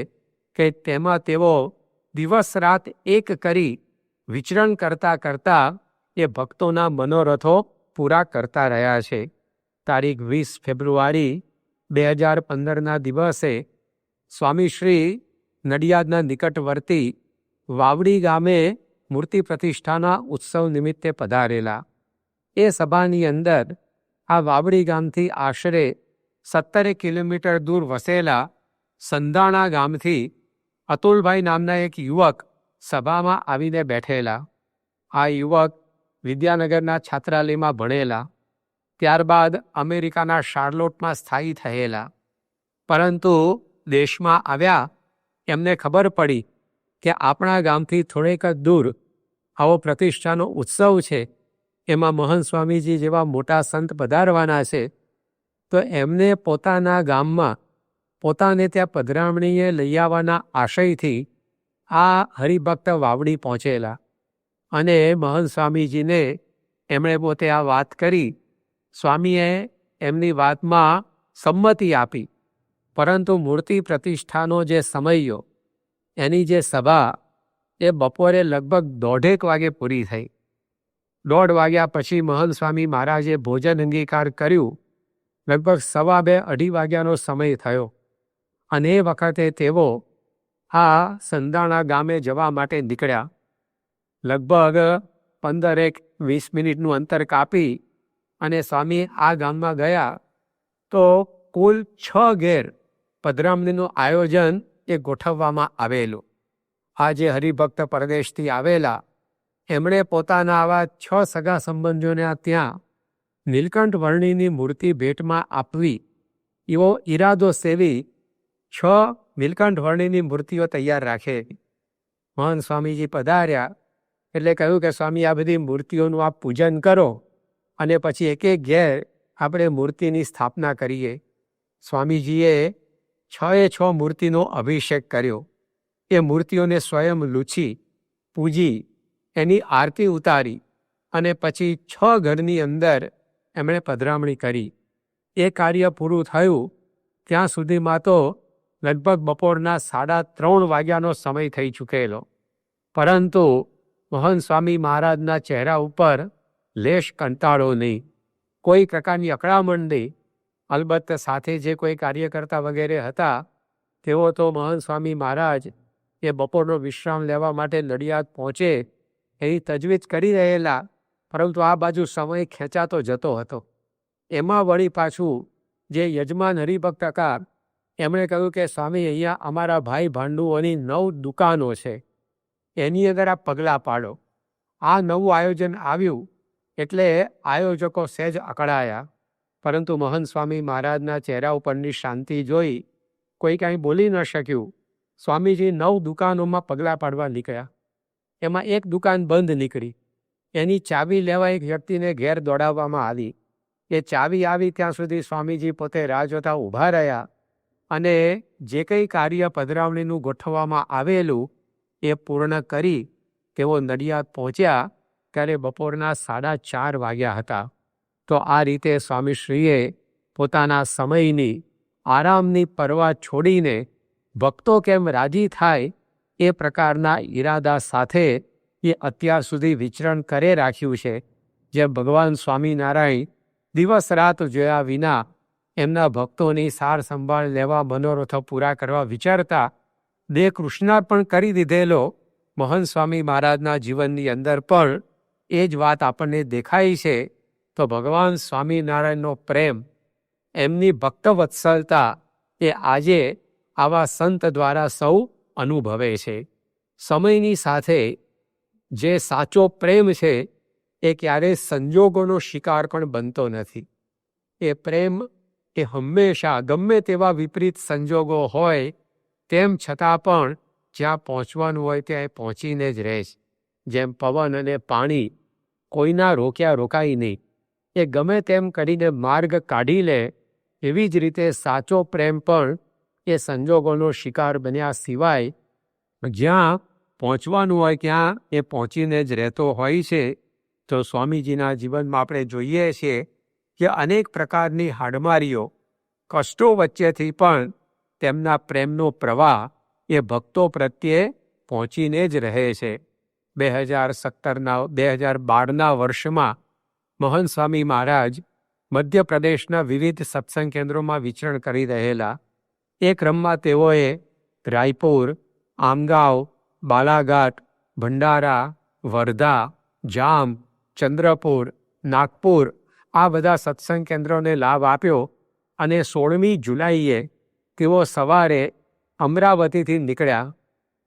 કે તેમાં તેઓ દિવસ રાત એક કરી વિચરણ કરતા કરતા એ ભક્તોના મનોરથો પૂરા કરતા રહ્યા છે. તારીખ 20 ફેબ્રુઆરી 2015ના દિવસે સ્વામીશ્રી નડિયાદના નિકટવર્તી વાવડી ગામે મૂર્તિ પ્રતિષ્ઠાના ઉત્સવ નિમિત્તે પધારેલા. એ સભાની અંદર આ વાવડી ગામથી આશરે 17 કિલોમીટર દૂર વસેલા સંધાણા ગામથી અતુલભાઈ નામના એક યુવક સભામાં આવીને બેઠેલા. આ યુવક વિદ્યાનગરના છાત્રાલયમાં ભણેલા. ત્યારબાદ અમેરિકાના શાર્લોટમાં સ્થાયી થયેલા. પરંતુ દેશમાં આવ્યા એમને ખબર પડી કે આપણા ગામથી થોડેક જ દૂર આવો પ્રતિષ્ઠાનો ઉત્સવ છે, એમાં મહંત સ્વામીજી જેવા મોટા સંત પધારવાના છે. તો એમને પોતાના ગામમાં પોતાને ત્યાં પધરામણીએ લઈ આવવાના આશયથી આ હરિભક્ત વાવડી પહોંચેલા અને મહંત સ્વામીજીને એમણે પોતે આ વાત કરી. સ્વામીએ એમની વાતમાં સંમતિ આપી, પરંતુ મૂર્તિ પ્રતિષ્ઠાનો જે સમયો એની જે સભા એ બપોરે લગભગ 1:30 વાગે પૂરી થઈ. 1:30 વાગ્યા પછી મહંત સ્વામી મહારાજે ભોજન અંગીકાર કર્યું. લગભગ 2:30-2:30 વાગ્યાનો સમય થયો અને એ વખતે તેઓ આ સંધાણા ગામે જવા માટે નીકળ્યા. લગભગ 15-20 મિનિટનું અંતર કાપી અને સ્વામી આ ગામમાં ગયા તો કુલ 6 ઘેર પધરામણીનું આયોજન એ ગોઠવવામાં આવેલું. આ જે હરિભક્ત પરદેશથી આવેલા એમણે પોતાના આવા 6 સગા સંબંધીઓને ત્યાં નીલકંઠ વર્ણિની મૂર્તિ ભેટમાં આપવી એવો ઈરાદો સેવી 6 નીલકંઠ વર્ણિની મૂર્તિઓ તૈયાર રાખેલી. મહંત સ્વામીજી પધાર્યા એટલે કહ્યું કે સ્વામી આ બધી મૂર્તિઓનું આપ પૂજન કરો અને પછી એક એક ઘેર આપણે મૂર્તિની સ્થાપના કરીએ. સ્વામીજીએ 6 મૂર્તિનો અભિષેક કર્યો. એ મૂર્તિઓને સ્વયં લૂછી પૂજી એની આરતી ઉતારી અને પછી 6 ઘરની અંદર એમણે પધરામણી કરી. એ કાર્ય પૂરું થયું ત્યાં સુધીમાં તો લગભગ બપોરના 3:30 વાગ્યાનો સમય થઈ ચૂકેલો. પરંતુ મહંત સ્વામી મહારાજના ચહેરા ઉપર લેશ કંટાળો નહીં, કોઈ પ્રકારની અકળામણ નહીં. અલબત્ત સાથે જે કોઈ કાર્યકર્તા વગેરે હતા તેઓ તો મહંત સ્વામી મહારાજ એ બપોરનો વિશ્રામ લેવા માટે નડિયાદ પહોંચે એની તજવીજ કરી રહેલા, પરંતુ આ બાજુ સમય ખેંચાતો જતો હતો. એમાં વળી પાછું જે યજમાન હરિભક્ત હતા એમણે કહ્યું કે સ્વામી, અહીંયા અમારા ભાઈ ભાંડુઓની 9 દુકાનો છે, એની અંદર આ પગલાં પાડો. આ નવું આયોજન આવ્યું એટલે આયોજકો સહેજ અકળાયા, પરંતુ મહંત સ્વામી મહારાજના ચહેરા ઉપરની શાંતિ જોઈ કોઈ કાંઈ બોલી ન શક્યું. સ્વામીજી 9 દુકાનોમાં પગલાં પાડવા નીકળ્યા. એમાં એક દુકાન બંધ નીકળી. એની ચાવી લેવા એક વ્યક્તિને ઘેર દોડાવવામાં આવી. એ ચાવી આવી ત્યાં સુધી સ્વામીજી પોતે રાહ જોતા ઊભા રહ્યા અને જે કંઈ કાર્ય પધરાવણીનું ગોઠવવામાં આવેલું એ પૂર્ણ કરી તેઓ નડિયાદ પહોંચ્યા ત્યારે બપોરના 4:30 વાગ્યા હતા. તો આ રીતે સ્વામીશ્રીએ પોતાના સમયની આરામની પરવા છોડીને ભક્તો કેમ રાજી થાય એ પ્રકારના ઈરાદા સાથે એ અત્યાર સુધી વિચરણ કરે રાખ્યું છે. જે ભગવાન સ્વામિનારાયણ દિવસ રાત જોયા વિના એમના ભક્તોની સાર સંભાળ લેવા, મનોરથો પૂરા કરવા વિચારતા દેહ કૃષ્ણાર્પણ કરી દીધેલો મહંત સ્વામી મહારાજના જીવનની અંદર પણ એ જ વાત આપણને દેખાય છે. તો ભગવાન સ્વામિનારાયણનો પ્રેમ, એમની ભક્તવત્સલતા એ આજે આવા સંત દ્વારા સૌ અનુભવે છે. સમયની સાથે જે સાચો પ્રેમ છે એ ક્યારેય સંજોગોનો શિકાર પણ બનતો નથી. એ પ્રેમ એ હંમેશા ગમે તેવા વિપરીત સંજોગો હોય તેમ છતાં પણ જ્યાં પહોંચવાનું હોય ત્યાં એ પહોંચીને જ રહે છે. જેમ પવન અને પાણી કોઈના રોક્યા રોકાય નહીં, એ ગમે તેમ કરીને માર્ગ કાઢી લે, એવી જ રીતે સાચો પ્રેમ પણ એ સંજોગોનો શિકાર બન્યા સિવાય જ્યાં પહોંચવાનું હોય ત્યાં એ પહોંચીને જ રહેતો હોય છે. તો સ્વામીજીના જીવનમાં આપણે જોઈએ છીએ કે અનેક પ્રકારની હાડમારીઓ, કષ્ટો વચ્ચેથી પણ તેમના પ્રેમનો પ્રવાહ એ ભક્તો પ્રત્યે પહોંચીને જ રહે છે. 2012ના વર્ષમાં મહંત સ્વામી મહારાજ મધ્યપ્રદેશના વિવિધ સત્સંગ કેન્દ્રોમાં વિચરણ કરી રહેલા. એ ક્રમમાં તેઓએ રાયપુર, આમગાંવ, બાલાઘાટ, ભંડારા, વર્ધા, જામ, ચંદ્રપુર, નાગપુર આ બધા સત્સંગ કેન્દ્રોને લાભ આપ્યો અને 16મી જુલાઈએ તેઓ સવારે અમરાવતીથી નીકળ્યા.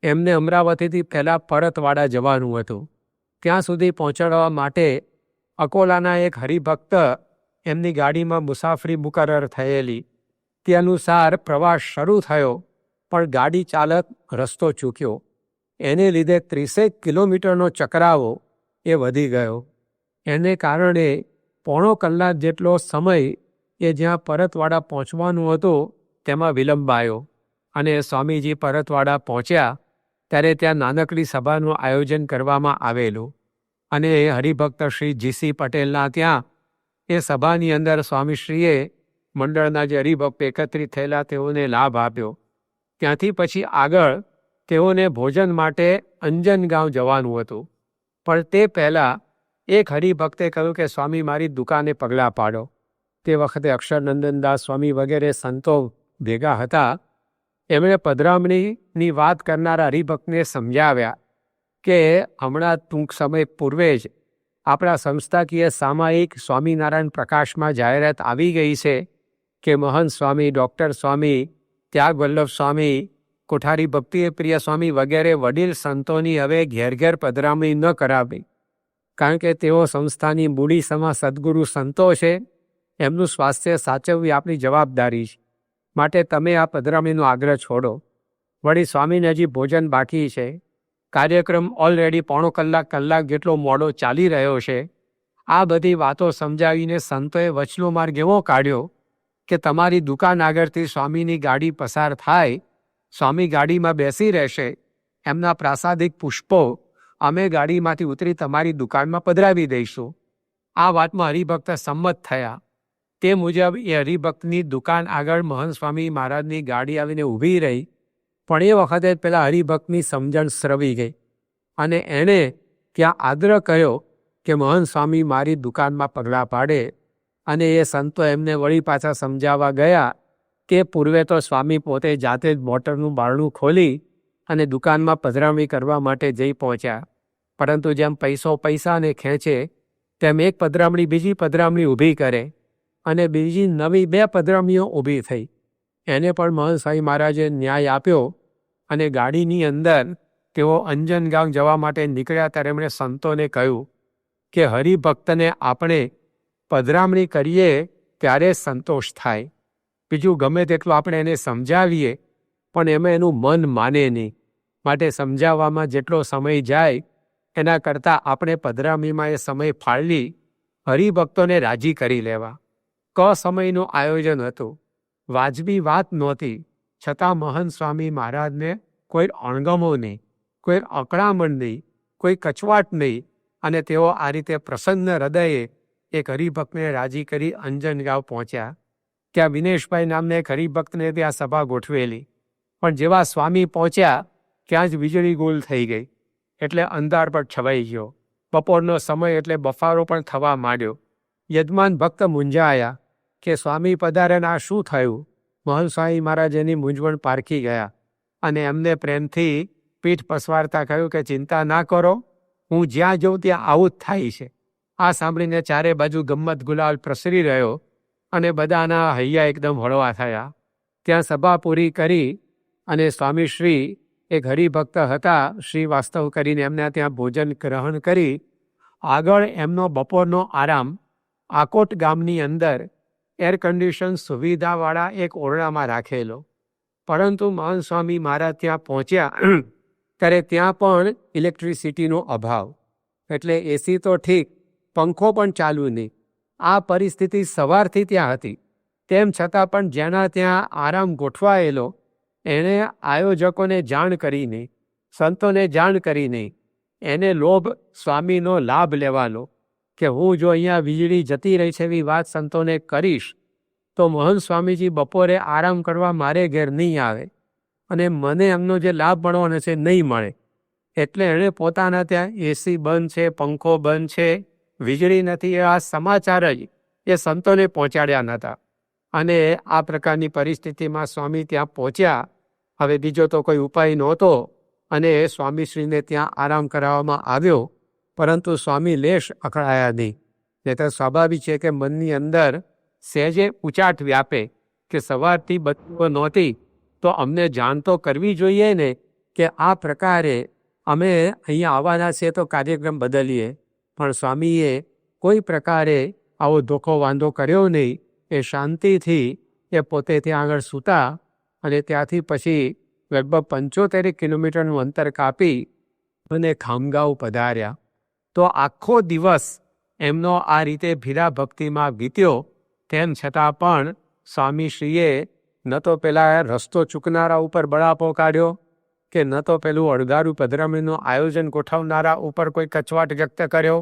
એમને અમરાવતીથી પહેલાં પરતવાડા જવાનું હતું. ત્યાં સુધી પહોંચાડવા માટે અકોલાના એક હરિભક્ત એમની ગાડીમાં મુસાફરી મુકરર થયેલી. તે અનુસાર પ્રવાસ શરૂ થયો, પણ ગાડી ચાલક રસ્તો ચૂક્યો. એને લીધે 30 કિલોમીટરનો ચકરાવો એ વધી ગયો. એને કારણે 1.25 કલાક જેટલો સમય એ જ્યાં પરતવાડા પહોંચવાનું હતું તેમાં વિલંબ આવ્યો. અને સ્વામીજી પરતવાડા પહોંચ્યા ત્યારે ત્યાં નાનકડી સભાનું આયોજન કરવામાં આવેલું અને હરિભક્ત શ્રી G.C. પટેલના ત્યાં એ સભાની અંદર સ્વામીશ્રીએ મંડળના જે હરિભક્ત એકત્રિત થયેલા તેઓને લાભ આપ્યો. ત્યાંથી પછી આગળ તેઓને ભોજન માટે અંજનગાંવ જવાનું હતું. પણ તે પહેલાં એક હરિભક્તે કહ્યું કે સ્વામી, મારી દુકાને પગલાં પાડો. તે વખતે અક્ષરનંદનદાસ સ્વામી વગેરે સંતો ભેગા હતા. એમણે પધરામણીની વાત કરનારા હરિભક્તને સમજાવ્યા કે હમણાં ટૂંક સમય પૂર્વે જ આપણા સંસ્થાકીય સામાયિક સ્વામિનારાયણ પ્રકાશમાં જાહેરાત આવી ગઈ છે કે મહંત સ્વામી, ડૉક્ટર સ્વામી, ત્યાગ વલ્લભ સ્વામી, કોઠારી ભક્તિએ પ્રિય સ્વામી વગેરે વડીલ સંતોની હવે ઘેર ઘેર પધરામણી ન કરાવી, કારણ કે તેઓ સંસ્થાની મૂડી સમા સદગુરુ સંતો છે. એમનું સ્વાસ્થ્ય સાચવવી આપણી જવાબદારી છે. માટે તમે આ પધરામણીનો આગ્રહ છોડો. વળી સ્વામીને હજી ભોજન બાકી છે. કાર્યક્રમ ઓલરેડી 1.25 કલાક જેટલો મોડો ચાલી રહ્યો છે. આ બધી વાતો સમજાવીને સંતોએ વચનો માર્ગ એવો કાઢ્યો કે તમારી દુકાન આગળથી સ્વામીની ગાડી પસાર થાય, સ્વામી ગાડીમાં બેસી રહેશે, એમના પ્રાસાદિક પુષ્પો અમે ગાડીમાંથી ઉતરી તમારી દુકાનમાં પધરાવી દઈશું. આ વાતમાં હરિભક્ત સંમત થયા. તે મુજબ એ હરિભક્તની દુકાન આગળ મહંત સ્વામી મહારાજની ગાડી આવીને ઊભી રહી. પણ એ વખતે પેલા હરિભક્તની સમજણ સ્રવી ગઈ અને એણે ત્યાં આગ્રહ કર્યો કે મહંત સ્વામી મારી દુકાનમાં પગલાં પાડે. અને એ સંતો એમને વળી પાછા સમજાવવા ગયા કે પૂર્વે તો સ્વામી પોતે જાતે જ મોટરનું બારણું ખોલી અને દુકાનમાં પધરામણી કરવા માટે જઈ પહોંચ્યા. પરંતુ જેમ પૈસો પૈસાને ખેંચે તેમ એક પધરામણી બીજી પધરામણી ઊભી કરે અને બીજી નવી 2 પધરામણીઓ ઊભી થઈ. એને પણ મહંત સ્વામી મહારાજે ન્યાય આપ્યો અને ગાડીની અંદર તેઓ અંજનગામ જવા માટે નીકળ્યા ત્યારે એમણે સંતોને કહ્યું કે હરિભક્તને આપણે પધરામણી કરીએ ત્યારે સંતોષ થાય. બીજું ગમે તેટલું આપણે એને સમજાવીએ પણ એમાં એનું મન માને નહીં. માટે સમજાવવામાં જેટલો સમય જાય એના કરતાં આપણે પધરામણીમાં એ સમય ફાળવી હરિભક્તોને રાજી કરી લેવા. સમયનું આયોજન હતું, વાજબી વાત નહોતી, છતાં મહંત સ્વામી મહારાજને કોઈ અણગમો નહીં, કોઈ અકળામણ નહીં, કોઈ કચવાટ નહીં અને તેઓ આ રીતે પ્રસન્ન હૃદયે એક હરિભક્તને રાજી કરી અંજનગાંવ પહોંચ્યા. ત્યાં વિનેશભાઈ નામને એક હરિભક્તને ત્યાં સભા ગોઠવેલી. પણ જેવા સ્વામી પહોંચ્યા ત્યાં જ વીજળી ગુલ થઈ ગઈ એટલે અંધાર પર છવાઈ ગયો. બપોરનો સમય એટલે બફારો પણ થવા માંડ્યો. યજમાન ભક્ત મૂંઝાયા કે સ્વામી પધાર્યા, આ શું થયું? મહંત સ્વામી મહારાજ એની મૂંઝવણ પારખી ગયા અને એમને પ્રેમથી પીઠ પસવારતા કહ્યું કે ચિંતા ના કરો, હું જ્યાં જઉં ત્યાં આવું જ થાય છે. આ સાંભળીને ચારે બાજુ ગમ્મત ગુલાલ પ્રસરી રહ્યો અને બધાના હૈયા એકદમ હળવા થયા. ત્યાં સભા પૂરી કરી અને સ્વામીશ્રી એક હરિભક્ત હતા શ્રીવાસ્તવ કરીને એમને ત્યાં ભોજન ગ્રહણ કરી આગળ એમનો બપોરનો આરામ આકોટ ગામની અંદર એર કન્ડિશન સુવિધાવાળા એક ઓરડામાં રાખેલો. પરંતુ મહંત સ્વામી મહારાજ ત્યાં પહોંચ્યા ત્યારે ત્યાં પણ ઇલેક્ટ્રિસિટીનો અભાવ, એટલે એસી તો ઠીક, પંખો પણ ચાલુ નહીં. આ પરિસ્થિતિ સવારથી ત્યાં હતી. તેમ છતાં પણ જેના ત્યાં આરામ ગોઠવાયેલો એણે આયોજકોને જાણ કરી નહીં, સંતોને જાણ કરી નહીં. એને લોભ સ્વામીનો લાભ લેવાનો કે હું જો અહીંયા વીજળી જતી રહી છે એવી વાત સંતોને કરીશ તો મહંત સ્વામીજી બપોરે આરામ કરવા મારે ઘેર નહીં આવે અને મને એમનો જે લાભ મળવાનો છે નહીં મળે. એટલે એણે પોતાના ત્યાં એસી બંધ છે, પંખો બંધ છે, વીજળી નથી, આ સમાચાર જ એ સંતોને પહોંચાડ્યા નહોતા. અને આ પ્રકારની પરિસ્થિતિમાં સ્વામી ત્યાં પહોંચ્યા. હવે બીજો તો કોઈ ઉપાય નહોતો અને સ્વામીશ્રીને ત્યાં આરામ કરાવવામાં આવ્યો. પરંતુ સ્વામી લેશ અકળાયા નહીં. એ તો સ્વાભાવિક છે કે મનની અંદર સહેજે ઉચાટ વ્યાપે કે સવારથી બત્તીઓ નહોતી તો અમને જાણ તો કરવી જોઈએ ને કે આ પ્રકારે અમે અહીંયા આવવાના છે તો કાર્યક્રમ બદલીએ. પણ સ્વામીએ કોઈ પ્રકારે આવો ધોકો વાંધો કર્યો નહીં. એ શાંતિથી એ પોતે ત્યાં આગળ સૂતા અને ત્યાંથી પછી લગભગ 75 કિલોમીટરનું અંતર કાપી અને ખામગાંવ પધાર્યા. તો આખો દિવસ એમનો આ રીતે ભીરા ભક્તિમાં વીત્યો. તેમ છતાં પણ સ્વામીશ્રીએ ન તો પેલા રસ્તો ચૂકનારા ઉપર બળાપો કાઢ્યો કે ન તો પેલું અડધારું પધરામણીનું આયોજન ગોઠવનારા ઉપર કોઈ કચવાટ વ્યક્ત કર્યો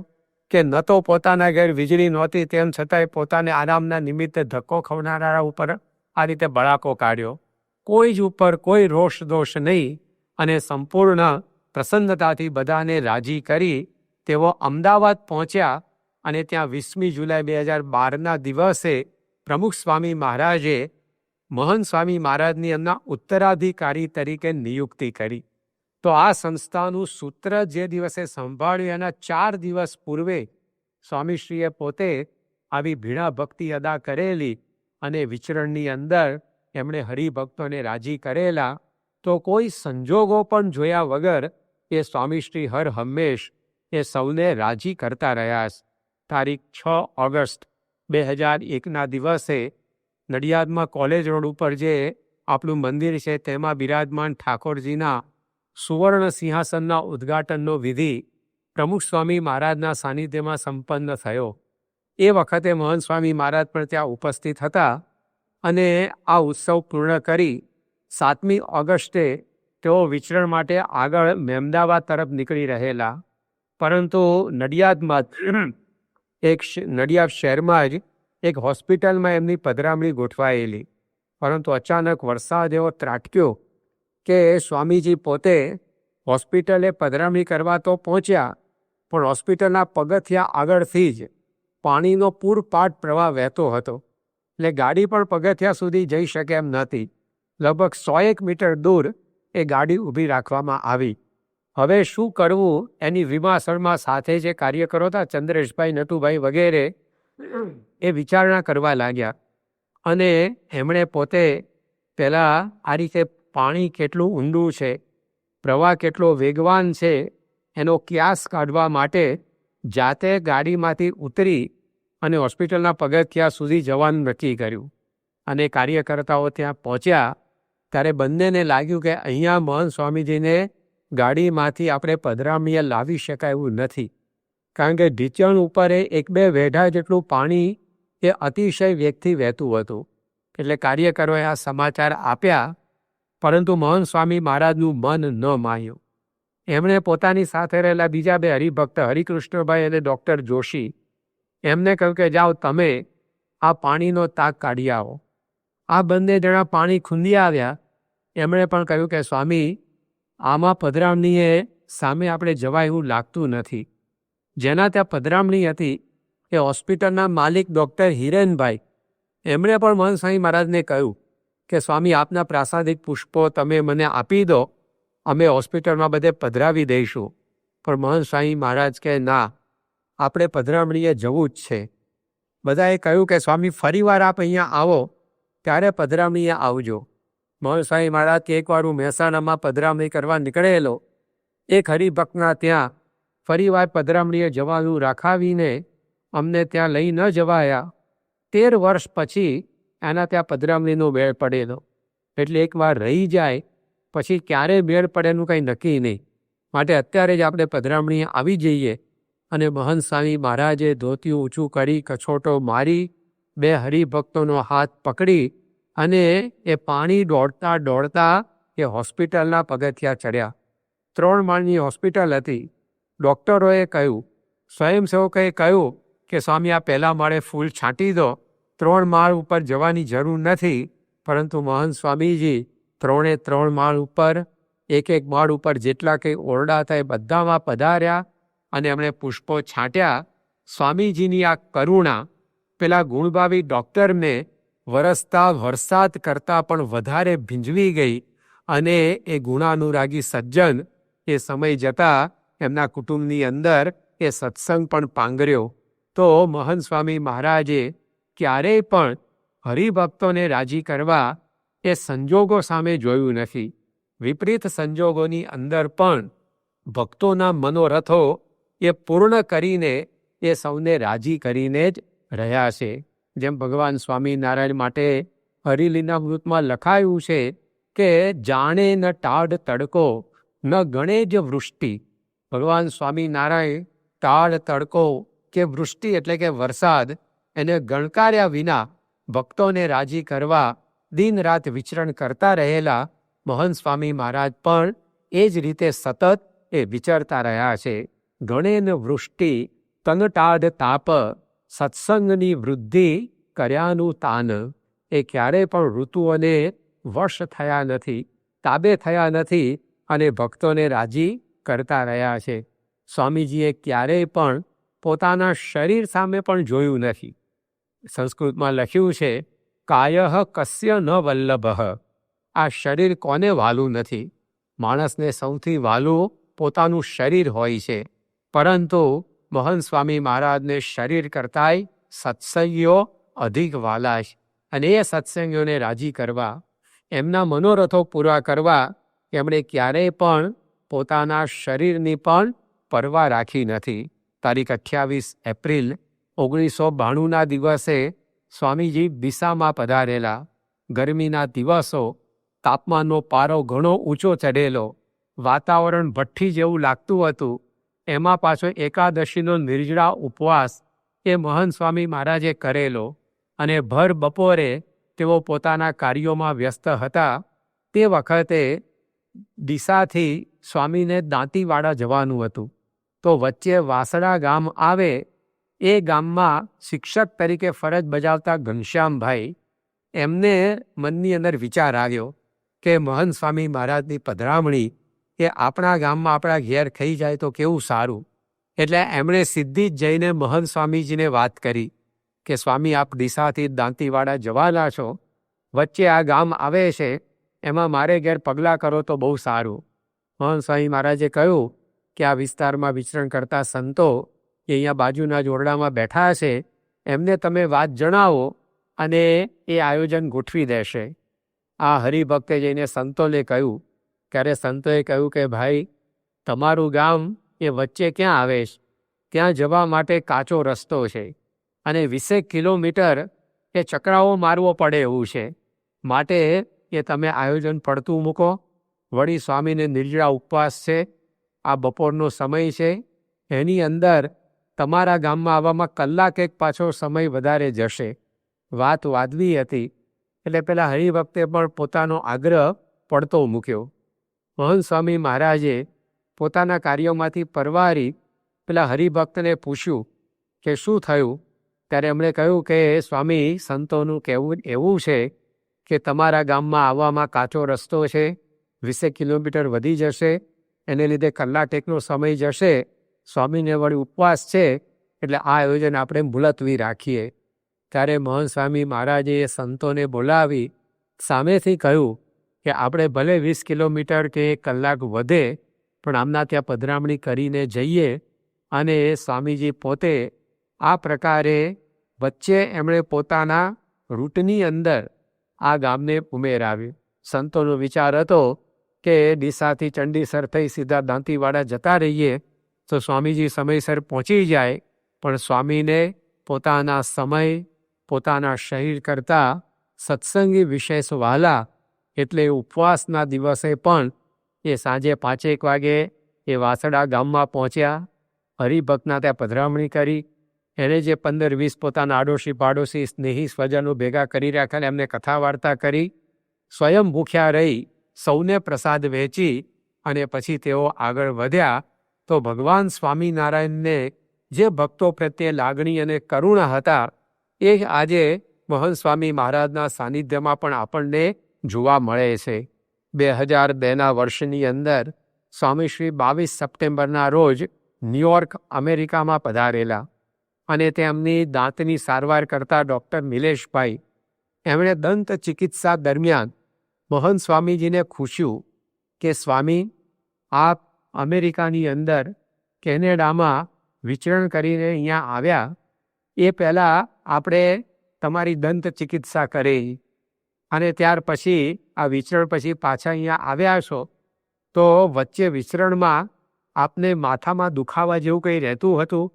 કે ન તો પોતાના ઘેર વીજળી નહોતી તેમ છતાંય પોતાને આરામના નિમિત્તે ધક્કો ખવનારા ઉપર આ રીતે બળાકો કાઢ્યો. કોઈ જ ઉપર કોઈ રોષ દોષ નહીં અને સંપૂર્ણ પ્રસન્નતાથી બધાને રાજી કરી તેઓ અમદાવાદ પહોંચ્યા. અને ત્યાં 20મી જુલાઈ 2012ના દિવસે પ્રમુખ સ્વામી મહારાજે મહંત સ્વામી મહારાજની એમના ઉત્તરાધિકારી તરીકે નિયુક્તિ કરી. તો આ સંસ્થાનું સૂત્ર જે દિવસે સંભાળ્યું એના 4 દિવસ પૂર્વે સ્વામીશ્રીએ પોતે આવી ભીડા ભક્તિ અદા કરેલી અને વિચરણની અંદર એમણે હરિભક્તોને રાજી કરેલા. તો કોઈ સંજોગો પણ જોયા વગર એ સ્વામીશ્રી હર હંમેશ એ સૌને રાજી કરતા રહ્યા. તારીખ 6 ઓગસ્ટ 2001ના દિવસે નડિયાદમાં કોલેજ રોડ ઉપર જે આપણું મંદિર છે તેમાં બિરાજમાન ઠાકોરજીના સુવર્ણ સિંહાસનના ઉદ્ઘાટનનો વિધિ પ્રમુખ સ્વામી મહારાજના સાનિધ્યમાં સંપન્ન થયો. એ વખતે મહંત સ્વામી મહારાજ પણ ત્યાં ઉપસ્થિત હતા અને આ ઉત્સવ પૂર્ણ કરી 7મી ઓગસ્ટે તેઓ વિચરણ માટે આગળ મહેમદાવાદ તરફ નીકળી રહેલા, પરંતુ નડિયાદમાં નડિયાદ શહેરમાં જ એક હોસ્પિટલમાં એમની પધરામણી ગોઠવાયેલી, પરંતુ અચાનક વરસાદ એવો ત્રાટક્યો કે સ્વામીજી પોતે હોસ્પિટલે પધરામણી કરવા તો પહોંચ્યા, પણ હોસ્પિટલના પગથિયા આગળથી જ પાણીનો પૂરપાટ પ્રવાહ વહેતો હતો, એટલે ગાડી પણ પગથિયા સુધી જઈ શકે એમ નહોતી. લગભગ 100 મીટર દૂર એ ગાડી ઊભી રાખવામાં આવી. હવે શું કરવું એની વિમાસણમાં સાથે જે કાર્યકરો હતા, ચંદ્રેશભાઈ, નટુભાઈ વગેરે, એ વિચારણા કરવા લાગ્યા અને એમણે પોતે પહેલાં આ રીતે પાણી કેટલું ઊંડું છે, પ્રવાહ કેટલો વેગવાન છે, એનો ક્યાસ કાઢવા માટે જાતે ગાડીમાંથી ઉતરી અને હોસ્પિટલના પગથિયા સુધી જવાનું નક્કી કર્યું. અને કાર્યકર્તાઓ ત્યાં પહોંચ્યા ત્યારે બંનેને લાગ્યું કે અહીંયા મહંત સ્વામીજીને ગાડીમાંથી આપણે પધરામણીએ લાવી શકાય એવું નથી, કારણ કે ઢીચણ ઉપર 1-2 વેઢા જેટલું પાણી એ અતિશય વેગથી વહેતું હતું. એટલે કાર્યકરોએ આ સમાચાર આપ્યા, પરંતુ મહંત સ્વામી મહારાજનું મન ન માન્યું. એમણે પોતાની સાથે રહેલા બીજા 2 હરિભક્ત હરિકૃષ્ણભાઈ અને ડૉક્ટર જોશી એમને કહ્યું કે જાઓ તમે આ પાણીનો તાક કાઢી આવો. આ બંને જણા પાણી ખૂંદી આવ્યા. એમણે પણ કહ્યું કે સ્વામી, આમાં પધરામણીએ સામે આપણે જવાય એવું લાગતું નથી. જેના ત્યાં પધરામણી હતી એ હોસ્પિટલના માલિક ડૉક્ટર હિરેનભાઈ, એમણે પણ મહંત સ્વામી મહારાજને કહ્યું કે સ્વામી, આપના પ્રાસાદિક પુષ્પો તમે મને આપી દો, અમે હોસ્પિટલમાં બધે પધરાવી દઈશું. પણ મહંત સ્વામી મહારાજ કહે ના, આપણે પધરામણીએ જવું જ છે. બધાએ કહ્યું કે સ્વામી, ફરીવાર આપ અહીંયા આવો ત્યારે પધરામણીએ આવજો. મહંત સ્વામી મહારાજ એકવાર હું મહેસાણામાં પધરામણી કરવા નીકળેલો, એક હરિભક્તના ત્યાં ફરીવાર પધરામણીએ જવાનું રાખાવીને અમને ત્યાં લઈ ન જવાયા. 13 વર્ષ પછી એના ત્યાં પધરામણીનો મેળ પડેલો. એટલે એકવાર રહી જાય પછી ક્યારે મેળ પડે એનું કંઈ નક્કી નહીં. માટે અત્યારે જ આપણે પધરામણીએ આવી જઈએ. અને મહંત સ્વામી મહારાજે ધોતિયું ઊંચું કરી કછોટો મારી 2 હરિભક્તોનો હાથ પકડી અને એ પાણી દોડતા દોડતા એ હોસ્પિટલના પગથિયા ચડ્યા. 3 માળની હોસ્પિટલ હતી. ડૉક્ટરોએ કહ્યું, સ્વયંસેવકોએ કહ્યું કે સ્વામી, આ પહેલા માળે ફૂલ છાંટી દો, 3 માળ ઉપર જવાની જરૂર નથી. પરંતુ મહંત સ્વામીજી 3 માળ ઉપર, એક માળ ઉપર જેટલા કંઈ ઓરડા હતા એ બધામાં પધાર્યા અને એમણે પુષ્પો છાંટ્યા. સ્વામીજીની આ કરુણા પેલા ગુણભાવી ડૉક્ટરને વરસતા વરસાદ કરતાં પણ વધારે ભીંજવી ગઈ અને એ ગુણાનુરાગી સજ્જન એ સમય જતાં એમના કુટુંબની અંદર એ સત્સંગ પણ પાંગર્યો. તો મહંત સ્વામી મહારાજે ક્યારેય પણ હરિભક્તોને રાજી કરવા એ સંજોગો સામે જોયું નથી. વિપરીત સંજોગોની અંદર પણ ભક્તોના મનોરથો એ પૂર્ણ કરીને એ સૌને રાજી કરીને જ રહ્યા છે. જેમ ભગવાન સ્વામિનારાયણ માટે હરિલીલામૃતમાં લખાયું છે કે જાણે ન ટાઢ તડકો ન ગણે જ વૃષ્ટિ. ભગવાન સ્વામિનારાયણ ટાઢ તડકો કે વૃષ્ટિ એટલે કે વરસાદ એને ગણકાર્યા વિના ભક્તોને રાજી કરવા દિન રાત વિચરણ કરતા રહેલા મહંત સ્વામી મહારાજ પણ એ જ રીતે સતત એ વિચરતા રહ્યા છે. ગણેન વૃષ્ટિ તન ટાઢ તાપ સત્સંગની વૃદ્ધિ કર્યાનું તાન. એ ક્યારેય પણ ઋતુઓને વશ થયા નથી, તાબે થયા નથી અને ભક્તોને રાજી કરતા રહ્યા છે. સ્વામીજીએ ક્યારેય પણ પોતાના શરીર સામે પણ જોયું નથી. સંસ્કૃતમાં લખ્યું છે, કાયઃ કસ્ય ન વલ્લભઃ. આ શરીર કોને વાલું નથી? માણસને સૌથી વાલું પોતાનું શરીર હોય છે. પરંતુ મહંત સ્વામી મહારાજને શરીર કરતાંય સત્સંગીઓ અધિક વાલા છે. અને એ સત્સંગીઓને રાજી કરવા, એમના મનોરથો પૂરા કરવા એમણે ક્યારેય પણ પોતાના શરીરની પણ પરવા રાખી નથી. તારીખ 28 એપ્રિલ 1992ના દિવસે સ્વામીજી ડીસામાં પધારેલા. ગરમીના દિવસો, તાપમાનનો પારો ઘણો ઊંચો ચડેલો, વાતાવરણ ભઠ્ઠી જેવું લાગતું હતું. એમાં પાછો એકાદશીનો નિર્જળા ઉપવાસ એ મહંત સ્વામી મહારાજે કરેલો અને ભર બપોરે તેઓ પોતાના કાર્યોમાં વ્યસ્ત હતા તે વખતે ડીસાથી સ્વામીને દાંતીવાડા જવાનું હતું. તો વચ્ચે વાસડા ગામ આવે એ ગામમાં શિક્ષક તરીકે ફરજ બજાવતા ઘનશ્યામભાઈ એમને મનની અંદર વિચાર આવ્યો કે મહંત સ્વામી મહારાજની પધરામણી એ આપણા ગામમાં આપણા ઘેર થઈ જાય તો કેવું સારું. એટલે એમણે સીધી જ જઈને મહંત સ્વામીજીને વાત કરી કે સ્વામી આપ ડીસાથી દાંતીવાડા જવાના છો, વચ્ચે આ ગામ આવે છે, એમાં મારે ઘેર પગલાં કરો તો બહુ સારું. મહંત સ્વામી મહારાજે કહ્યું કે આ વિસ્તારમાં વિચરણ કરતા સંતો એ અહીંયા બાજુના જોરડામાં બેઠા છે, એમને તમે વાત જણાવો અને એ આયોજન ગોઠવી દેશે. આ હરિભક્તે જઈને સંતોને કહ્યું ત્યારે સંતોએ કહ્યું કે ભાઈ તમારું ગામ એ વચ્ચે ક્યાં આવે છે, ત્યાં જવા માટે કાચો રસ્તો છે અને 20 કિલોમીટર એ ચકરાવો મારવો પડે એવું છે, માટે એ તમે આયોજન પડતું મૂકો. વળી સ્વામીને નિર્જળા ઉપવાસ છે, આ બપોરનો સમય છે, એની અંદર તમારા ગામમાં આવવામાં કલાક એક પાછો સમય વધારે જશે. વાત વાદવી હતી એટલે પેલા હરિભક્તે પણ પોતાનો આગ્રહ પડતો મૂક્યો. મહંત સ્વામી મહારાજે પોતાના કાર્યોમાંથી પરવારી પેલા હરિભક્તને પૂછ્યું કે શું થયું. ત્યારે એમણે કહ્યું કે સ્વામી સંતોનું કહેવું એવું છે કે તમારા ગામમાં આવવામાં કાચો રસ્તો છે, 20 કિલોમીટર વધી જશે, એને લીધે કલાક એકનો સમય જશે. સ્વામીને વળી ઉપવાસ છે એટલે આ આયોજન આપણે મુલતવી રાખીએ. ત્યારે મહંત સ્વામી મહારાજે એ સંતોને બોલાવી સામેથી કહ્યું કે આપણે ભલે 20 કિલોમીટર કે કલાક વધે પણ આમના ત્યાં પધરામણી કરીને જઈએ. અને સ્વામીજી પોતે આ પ્રકારે વચ્ચે એમણે પોતાના રૂટની અંદર આ ગામને ઉમેરાવ્યું. સંતોનો વિચાર હતો કે ડીસાથી ચંડીસર થઈ સીધા દાંતીવાડા જતા રહીએ તો સ્વામીજી સમયસર પહોંચી જાય, પણ સ્વામીને પોતાના સમય પોતાના શરીર કરતાં સત્સંગી વિશેષ વહાલા, એટલે ઉપવાસના દિવસે પણ એ સાંજે 5 વાગે એ વાસડા ગામમાં પહોંચ્યા. હરિભક્તના ત્યાં પધરામણી કરી, એને જે 15-20 પોતાના આડોશી પાડોશી સ્નેહી સ્વજનો ભેગા કરી રાખ્યા, એમને કથા વાર્તા કરી, સ્વયં ભૂખ્યા રહી સૌને પ્રસાદ વહેંચી અને પછી તેઓ આગળ વધ્યા. તો ભગવાન સ્વામિનારાયણને જે ભક્તો પ્રત્યે લાગણી અને કરુણા હતા એ આજે મહંત સ્વામી મહારાજના સાનિધ્યમાં પણ આપણને જોવા મળે છે. 2002ના વર્ષની અંદર સ્વામીશ્રી 22 સપ્ટેમ્બરના રોજ ન્યૂયોર્ક અમેરિકામાં પધારેલા અને તેમની દાંતની સારવાર કરતા ડૉક્ટર નિલેશભાઈ એમણે દંત ચિકિત્સા દરમિયાન મહંત સ્વામીજીને પૂછ્યું કે સ્વામી આપ અમેરિકાની અંદર કેનેડામાં વિચરણ કરીને અહીંયા આવ્યા, એ પહેલાં આપણે તમારી દંત ચિકિત્સા કરી અને ત્યાર પછી આ વિચરણ પછી પાછા અહીંયા આવ્યા છો, તો વચ્ચે વિચરણમાં આપને માથામાં દુખાવા જેવું કંઈ રહેતું હતું?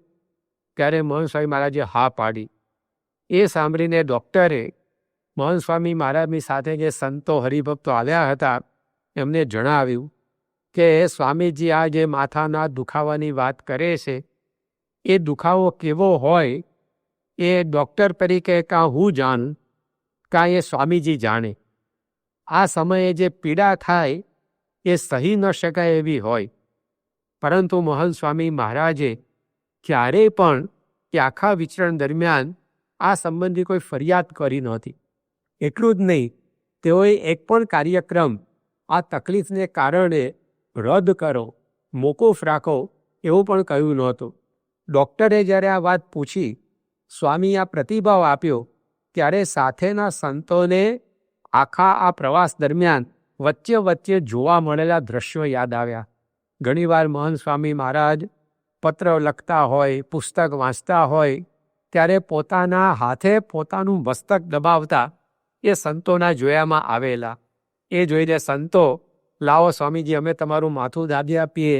ત્યારે મહંત સ્વામી મહારાજે હા પાડી. એ સાંભળીને ડૉક્ટરે મહંત સ્વામી મહારાજની સાથે જે સંતો હરિભક્તો આવ્યા હતા એમને જણાવ્યું કે સ્વામીજી આ જે માથાના દુખાવાની વાત કરે છે એ દુખાવો કેવો હોય એ ડૉક્ટર તરીકે કાં હું જાણું કાં એ સ્વામીજી જાણે. આ સમયે જે પીડા થાય એ સહી ન શકાય એવી હોય, પરંતુ મહંત સ્વામી મહારાજે ક્યારેય પણ કે આખા વિચરણ દરમિયાન આ સંબંધી કોઈ ફરિયાદ કરી નહોતી. એટલું જ નહીં, તેઓએ એક પણ કાર્યક્રમ આ તકલીફને કારણે રદ કરો, મોકૂફ રાખો એવું પણ કહ્યું નહોતું. ડૉક્ટરે જ્યારે આ વાત પૂછી, સ્વામી આ પ્રતિભાવ આપ્યો, ત્યારે સાથેના સંતોને આખા આ પ્રવાસ દરમિયાન વચ્ચે વચ્ચે જોવા મળેલા દ્રશ્યો યાદ આવ્યા. ઘણીવાર મહંત સ્વામી મહારાજ પત્ર લખતા હોય, પુસ્તક વાંચતા હોય, ત્યારે પોતાના હાથે પોતાનું મસ્તક દબાવતા એ સંતોના જોયામાં આવેલા. એ જોઈને સંતો લાવો સ્વામીજી અમે તમારું માથું દાબી આપીએ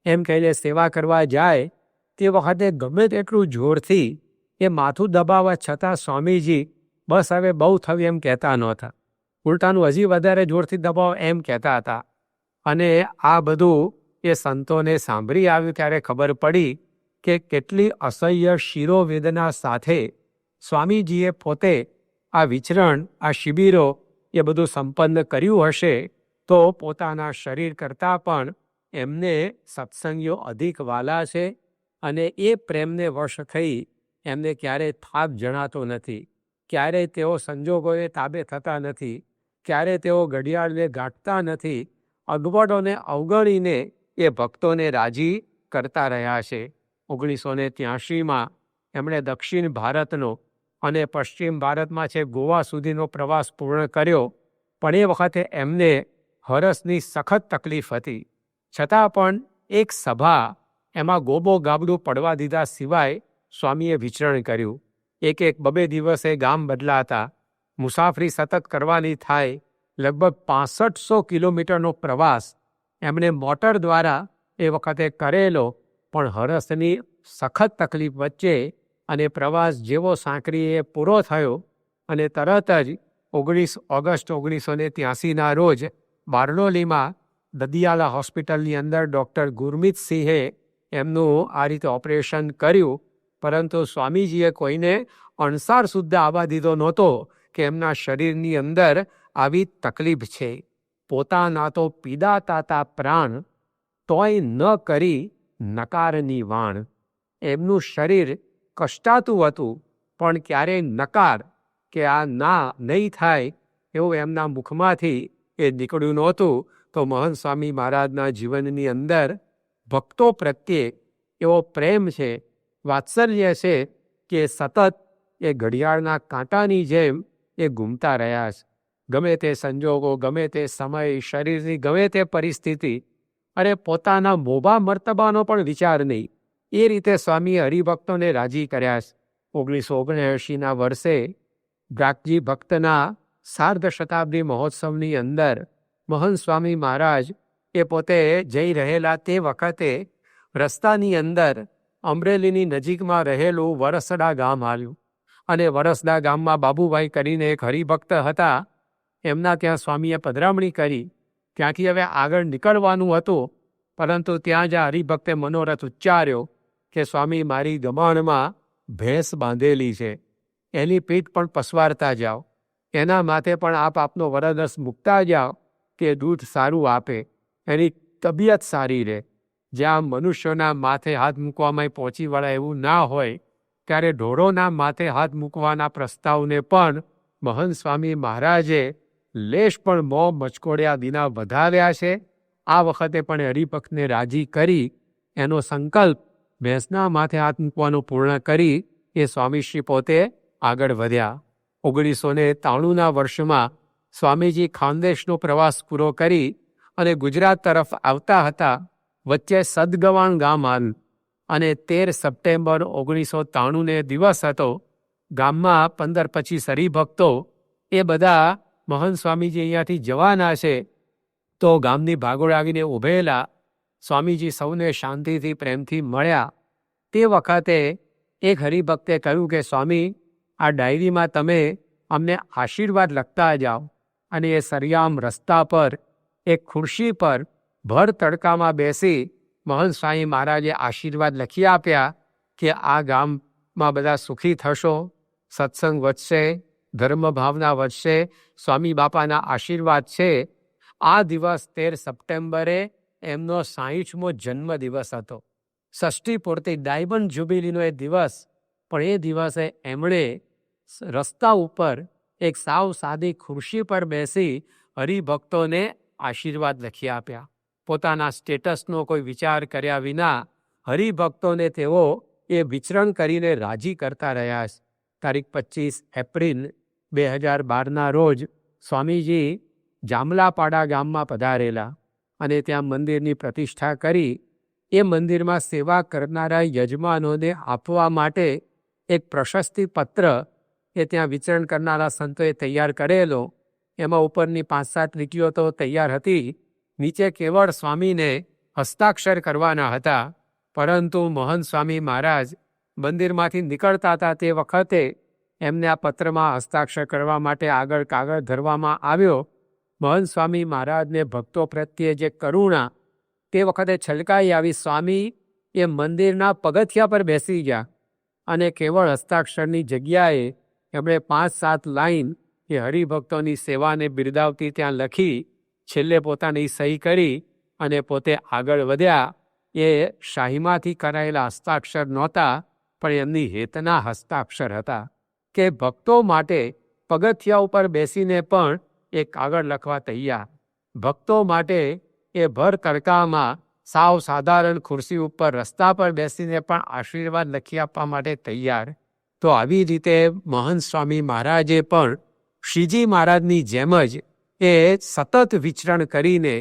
એમ કહીને સેવા કરવા જાય, તે વખતે ગમે તેટલું જોરથી એ માથું દબાવવા છતાં સ્વામીજી બસ હવે બહુ થયું એમ કહેતા નહોતા, ઉલટાનું હજી વધારે જોરથી દબાવો એમ કહેતા હતા. અને આ બધું એ સંતોને સાંભળી આવ્યું ત્યારે ખબર પડી કે કેટલી અસહ્ય શિરોવેદના સાથે સ્વામીજીએ પોતે આ વિચરણ, આ શિબિરો એ બધું સંપન્ન કર્યું હશે, તો પોતાના શરીર કરતાં પણ એમને સત્સંગીઓ અધિક વાલા છે અને એ પ્રેમને વશ થઈ એમને ક્યારેય થાક જણાતો નથી, ક્યારેય તેઓ સંજોગોને તાબે થતા નથી, ક્યારેય તેઓ ઘડિયાળને ગાંઠતા નથી. અગવડોને અવગણીને એ ભક્તોને રાજી કરતા રહ્યા છે. 1983માં એમણે દક્ષિણ ભારતનો અને પશ્ચિમ ભારતમાં છે ગોવા સુધીનો પ્રવાસ પૂર્ણ કર્યો, પણ એ વખતે એમને હરસની સખત તકલીફ હતી. છતાં પણ એક સભા, એમાં ગોબો ગાબડું પડવા દીધા સિવાય સ્વામીએ વિચરણ કર્યું. એક 2 દિવસે ગામ બદલાતા, મુસાફરી સતત કરવાની થાય, લગભગ 6500 કિલોમીટરનો પ્રવાસ એમણે મોટર દ્વારા એ વખતે કરેલો, પણ હરસની સખત તકલીફ વચ્ચે અને પ્રવાસ જેવો સાંકરીએ પૂરો થયો અને તરત જ 19 ઓગસ્ટ 1983ના રોજ બારડોલીમાં દદિયાલા હોસ્પિટલની અંદર ડૉક્ટર ગુરમીત સિંહે એમનું આ રીતે ઓપરેશન કર્યું. પરંતુ સ્વામીજીએ કોઈને અણસાર સુદ્ધા આવવા દીધો નહોતો કે એમના શરીરની અંદર આવી તકલીફ છે. પોતાના તો પીડાતા પ્રાણ, તોય ન કરી નકારની વાણ. એમનું શરીર કષ્ટાતું હતું, પણ ક્યારેય નકાર કે આ નહીં થાય એવું એમના મુખમાંથી એ નીકળ્યું નહોતું. તો મહંત સ્વામી મહારાજના જીવનની અંદર ભક્તો પ્રત્યે એવો પ્રેમ છે, વાત્સલ્ય છે કે સતત એ ઘડિયાળના કાંટાની જેમ એ ઘૂમતા રહ્યા છે. ગમે તે સંજોગો, ગમે તે સમય, શરીરની ગમે તે પરિસ્થિતિ, અને પોતાના મોભા મર્તબાનો પણ વિચાર નહીં, એ રીતે સ્વામીએ હરિભક્તોને રાજી કર્યા છે. 1979ના વર્ષે બ્રાકજી ભક્તના સાર્ધ શતાબ્દી મહોત્સવની અંદર મહંત સ્વામી મહારાજ એ પોતે જઈ રહેલા તે વખતે રસ્તાની અંદર અમરેલીની નજીકમાં રહેલું વરસડા ગામ આવ્યું, અને વરસડા ગામમાં બાબુભાઈ કરીને એક હરિભક્ત હતા. એમના ત્યાં સ્વામીએ પધરામણી કરી. ત્યાંથી હવે આગળ નીકળવાનું હતું, પરંતુ ત્યાં જ હરિભક્તે મનોરથ ઉચ્ચાર્યો કે સ્વામી, મારી ગમાણમાં ભેંસ બાંધેલી છે, એની પીઠ પણ પસવારતા જાઓ, એના માથે પણ આપ આપનો વરદસ મૂકતા જાઓ કે દૂધ સારું આપે, એની તબિયત સારી રહે. જ્યાં મનુષ્યોના માથે હાથ મૂકવામાં પહોંચી વળાય એવું ના હોય, ત્યારે ઢોરોના માથે હાથ મૂકવાના પ્રસ્તાવને પણ મહંત સ્વામી મહારાજે લેશ પણ મોં મચકોડ્યા વિના વધાવ્યા છે. આ વખતે પણ હરિભક્તને રાજી કરી એનો સંકલ્પ ભેંસના માથે હાથ મૂકવાનો પૂર્ણ કરી એ સ્વામીશ્રી પોતે આગળ વધ્યા. 1993ના વર્ષમાં સ્વામીજી ખાનદેશનો પ્રવાસ પૂરો કરી અને ગુજરાત તરફ આવતા હતા. વચ્ચે સદગવાણ ગામ આવ્યું અને 13 સપ્ટેમ્બર 1993ને દિવસ હતો. ગામમાં 15-25 હરિભક્તો એ બધા મહંત સ્વામીજી અહીંયાથી જવાના છે, તો ગામની ભાગોળ આવીને ઊભેલા. સ્વામીજી સૌને શાંતિથી પ્રેમથી મળ્યા. તે વખતે એક હરિભક્તે કહ્યું કે સ્વામી, આ ડાયરીમાં તમે અમને આશીર્વાદ લખતા જાઓ. અને એ સરિયામ રસ્તા પર એક ખુરશી પર ભર તડકામાં બેસી મહંત સ્વામી મહારાજે આશીર્વાદ લખી આપ્યા કે આ ગામમાં બધા સુખી થશો, સત્સંગ વધશે, ધર્મ ભાવના વધશે, સ્વામી બાપાના આશીર્વાદ છે. આ દિવસ 13 સપ્ટેમ્બરે એમનો 60મો જન્મ દિવસ હતો. ષષ્ઠી પૂર્તિ ડાયમંડ જ્યુબિલીનો એ દિવસ. પણ એ દિવસે એમણે રસ્તા ઉપર એક સાવ સાદી ખુરશી પર બેસી હરિભક્તોને આશીર્વાદ લખી આપ્યા. પોતાના સ્ટેટસનો કોઈ વિચાર કર્યા વિના હરિભક્તોને તેઓ એ વિચરણ કરીને રાજી કરતા રહ્યા છે. તારીખ 25 એપ્રિલ 2012ના રોજ સ્વામીજી જામલાપાડા ગામમાં પધારેલા અને ત્યાં મંદિરની પ્રતિષ્ઠા કરી. એ મંદિરમાં સેવા કરનારા યજમાનોને આપવા માટે એક પ્રશસ્તિ પત્ર એ ત્યાં વિચરણ કરનારા સંતોએ તૈયાર કરેલો. એમાં ઉપરની 5-7 લીટીઓ તો તૈયાર હતી, નીચે કેવળ સ્વામીને હસ્તાક્ષર કરવાના હતા. પરંતુ મહંત સ્વામી મહારાજ મંદિરમાંથી નીકળતા હતા તે વખતે એમને આ પત્રમાં હસ્તાક્ષર કરવા માટે આગળ કાગળ ધરવામાં આવ્યો. મહંત સ્વામી મહારાજને ભક્તો પ્રત્યે જે કરુણા તે વખતે છલકાઈ આવી. સ્વામી, એ મંદિરના પગથિયા પર બેસી ગયા અને કેવળ હસ્તાક્ષરની જગ્યાએ એમણે 5-7 લાઈન એ હરિભક્તોની સેવાને બિરદાવતી ત્યાં લખી, છેલ્લે પોતાની સહી કરી અને પોતે આગળ વધ્યા. એ શાહીમાંથી કરાયેલા હસ્તાક્ષર નહોતા, પણ એમની હેતના હસ્તાક્ષર હતા કે ભક્તો માટે પગથિયા ઉપર બેસીને પણ એ કાગળ લખવા તૈયાર, ભક્તો માટે એ ભર તડકામાં સાવ સાધારણ ખુરશી ઉપર રસ્તા પર બેસીને પણ આશીર્વાદ લખી આપવા માટે તૈયાર. તો આવી રીતે મહંત સ્વામી મહારાજે પણ શ્રીજી મહારાજની જેમ જ એ સતત વિચરણ કરીને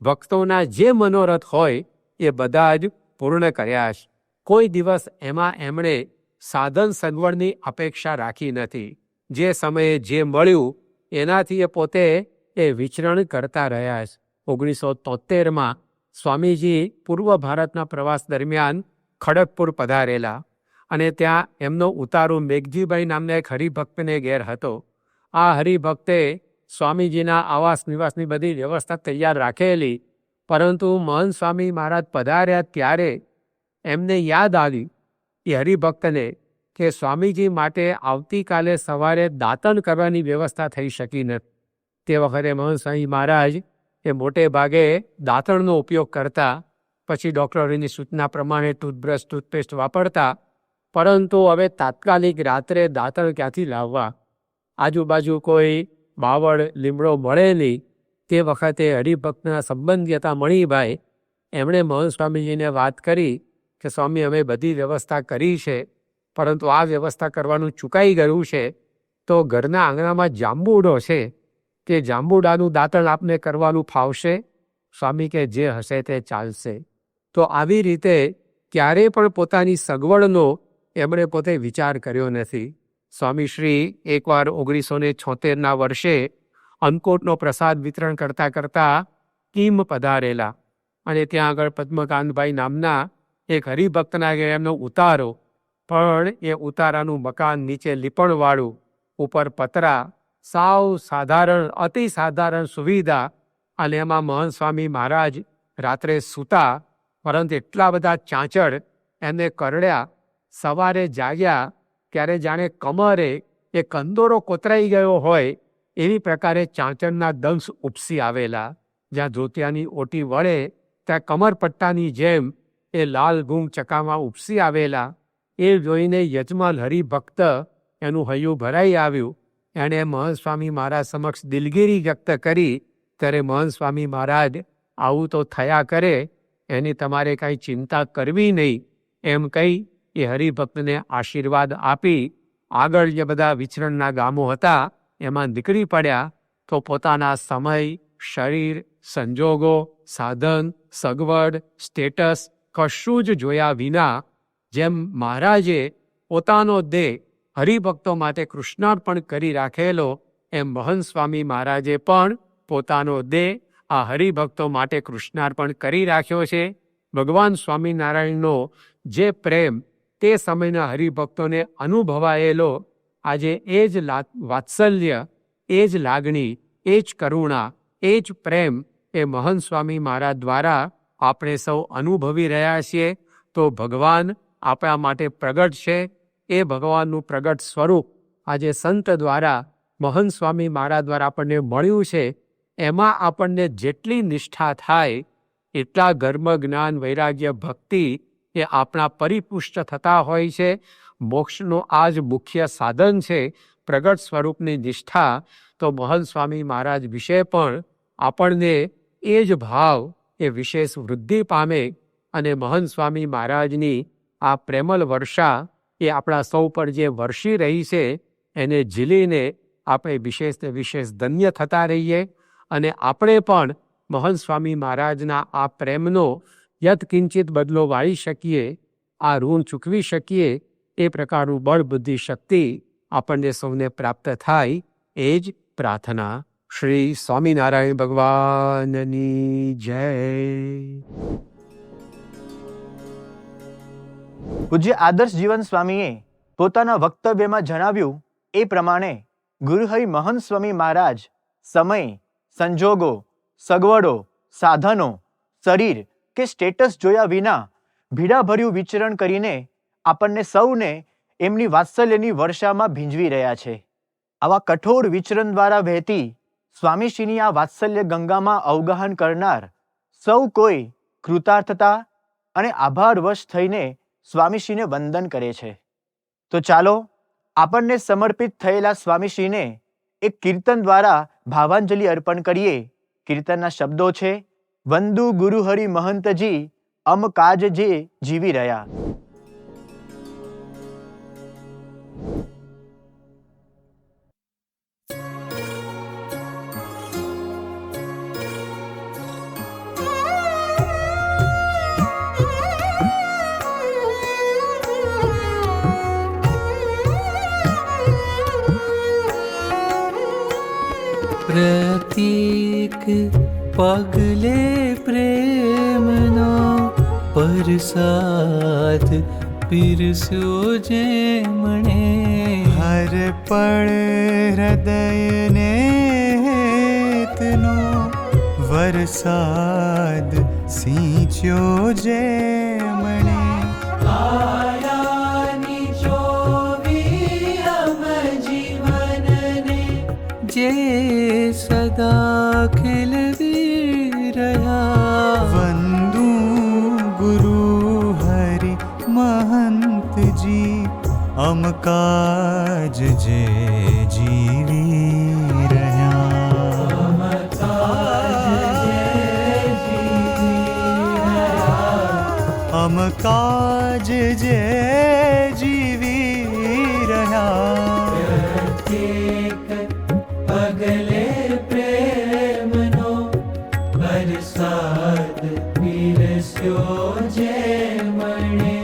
ભક્તોના જે મનોરથ હોય એ બધા જ પૂર્ણ કર્યા છે. કોઈ દિવસ એમાં એમણે સાધન સગવડની અપેક્ષા રાખી નથી. જે સમયે જે મળ્યું એનાથી એ પોતે એ વિચરણ કરતા રહ્યા છે. 1973માં સ્વામીજી પૂર્વ ભારતના પ્રવાસ દરમિયાન ખડગપુર પધારેલા અને ત્યાં એમનો ઉતારો મેઘજીભાઈ નામના એક હરિભક્તને ઘેર હતો. આ હરિભક્તે સ્વામીજીના આવાસ નિવાસની બધી વ્યવસ્થા તૈયાર રાખેલી, પરંતુ મહંત સ્વામી મહારાજ પધાર્યા ત્યારે એમને યાદ આવી એ હરિભક્તને કે સ્વામીજી માટે આવતીકાલે સવારે દાતણ કરવાની વ્યવસ્થા થઈ શકી નથી. તે વખતે મહંત સ્વામી મહારાજ એ મોટે ભાગે દાંતણનો ઉપયોગ કરતા, પછી ડૉક્ટરોની સૂચના પ્રમાણે ટૂથબ્રશ ટૂથપેસ્ટ વાપરતા, પરંતુ હવે તાત્કાલિક રાત્રે દાંતણ ક્યાંથી લાવવા? આજુબાજુ કોઈ બાવળ લીમડો મળે નહીં. તે વખતે હરિભક્તના સંબંધી હતા મણિભાઈ, એમણે મહંત સ્વામીજીને વાત કરી કે સ્વામી અમે બધી વ્યવસ્થા કરી છે, પરંતુ આ વ્યવસ્થા કરવાનું ચૂકાઈ ગયું છે, તો ઘરના આંગણામાં જાંબુડો છે, તે જાંબુડાનું દાંતણ આપને કરવાનું ફાવશે? સ્વામી કે જે હશે તે ચાલશે. તો આવી રીતે ક્યારેય પણ પોતાની સગવડનો એમણે પોતે વિચાર કર્યો નથી. સ્વામીશ્રી એકવાર 1976ના વર્ષે અન્નકોટનો પ્રસાદ વિતરણ કરતાં કરતાં કીમ પધારેલા અને ત્યાં આગળ પદ્મકાંતભાઈ નામના એક હરિભક્તના ઘેર એમનો ઉતારો, પણ એ ઉતારાનું મકાન નીચે લીપણવાળું, ઉપર પતરા, સાવ સાધારણ અતિ સાધારણ સુવિધા, અને એમાં મહંત સ્વામી મહારાજ રાત્રે સૂતા, પરંતુ એટલા બધા ચાંચડ એમને કરડ્યા. સવારે જાગ્યા ત્યારે જાણે કમરે એ કંદોરો કોતરાઈ ગયો હોય એવી પ્રકારે ચાંચડના દંશ ઉપસી આવેલા. જ્યાં ધોતિયાની ઓટી વળે ત્યાં કમરપટ્ટાની જેમ એ લાલ ગુંગ ચકામાં ઉપસી આવેલા. એ જોઈને યજમાન હરિભક્ત એનું હૈયું ભરાઈ આવ્યું. એણે મહંત સ્વામી મહારાજ સમક્ષ દિલગીરી વ્યક્ત કરી. ત્યારે મહંત સ્વામી મહારાજ આવું તો થયા કરે, એની તમારે કાંઈ ચિંતા કરવી નહીં એમ કહી એ હરિભક્તને આશીર્વાદ આપી આગળ જે બધા વિચરણના ગામો હતા એમાં નીકળી પડ્યા. તો પોતાના સમય, શરીર, સંજોગો, સાધન, સગવડ, સ્ટેટસ કશું જ જોયા વિના જેમ મહારાજે પોતાનો દેહ હરિભક્તો માટે કૃષ્ણાર્પણ કરી રાખેલો, એમ મહંત સ્વામી મહારાજે પણ પોતાનો દેહ આ હરિભક્તો માટે કૃષ્ણાર્પણ કરી રાખ્યો છે. ભગવાન સ્વામિનારાયણનો જે પ્રેમ તે સમયના હરિભક્તોને અનુભવાયેલો, આજે એ જ વાત્સલ્ય, એ જ લાગણી, એ જ કરુણા, એ જ પ્રેમ એ મહંત સ્વામી મહારાજ દ્વારા આપણે સૌ અનુભવી રહ્યા છીએ. તો ભગવાન આપણા માટે પ્રગટ છે. એ ભગવાનનું પ્રગટ સ્વરૂપ આજે સંત દ્વારા, મહંત સ્વામી મહારાજ દ્વારા આપણને મળ્યું છે. એમાં આપણને જેટલી નિષ્ઠા થાય એટલા ધર્મ, જ્ઞાન, વૈરાગ્ય, ભક્તિ એ આપણા પરિપુષ્ટ થતા હોય છે. મોક્ષનો આ જ મુખ્ય સાધન છે, પ્રગટ સ્વરૂપની નિષ્ઠા. તો મહંત સ્વામી મહારાજ વિશે પણ આપણને એ જ ભાવ એ વિશેષ વૃદ્ધિ પામે અને મહંત સ્વામી મહારાજની આ પ્રેમલ વર્ષા એ આપણા સૌ પર જે વર્ષી રહી છે એને ઝીલીને આપણે વિશેષને વિશેષ ધન્ય થતા રહીએ અને આપણે પણ મહંત સ્વામી મહારાજના આ પ્રેમનો યત્કિંચિત બદલો વાળી શકીએ, આ ઋણ ચૂકવી શકીએ, એ પ્રકારનું બળ, બુદ્ધિ, શક્તિ આપણને સૌને પ્રાપ્ત થાય એ જ પ્રાર્થના. શ્રી સ્વામિનારાયણ ભગવાનની જય. પૂજ્ય આદર્શ જીવન સ્વામીએ પોતાના વક્તવ્યમાં જણાવ્યું એ પ્રમાણે ગુરુહરિ મહંત સ્વામી મહારાજ સમય, સંજોગો, સગવડો, સાધનો, શરીર કે સ્ટેટસ જોયા વિના ભીડાભર્યું વિચરણ કરીને આપણને સૌને એમની વાત્સલ્યની વર્ષામાં ભીંજવી રહ્યા છે. આવા કઠોર વિચરણ દ્વારા વહેતી સ્વામીશ્રીની આ વાત્સલ્ય ગંગામાં અવગાહન કરનાર સૌ કોઈ કૃતાર્થતા અને આભારવશ થઈને સ્વામીશ્રીને વંદન કરે છે. તો ચાલો આપણને સમર્પિત થયેલા સ્વામીશ્રીને એક કીર્તન દ્વારા ભાવાંજલિ અર્પણ કરીએ. કીર્તનના શબ્દો છે, વંદુ ગુરુહરિ મહંતજી અમ કાજ જે જીવી રહ્યા. પ્રત્યેક પગલે પ્રેમનો પરસાદ પીરસ્યો જેમણે, હર પળ હૃદયને હેતનો વરસાદ સિંચ્યો જેમણે. આયાની ચોવી અમ જીવનને જે સદા ખીલવી રહ્યા. વંદુ ગુરુ હરિ મહંતજી અમ કાજ જે જીવી રહ્યા. અમ કાજ જે જીવી રહ્યા. પગલે પ્રેમનો વરસાદ પીરસ્યો જેમણે.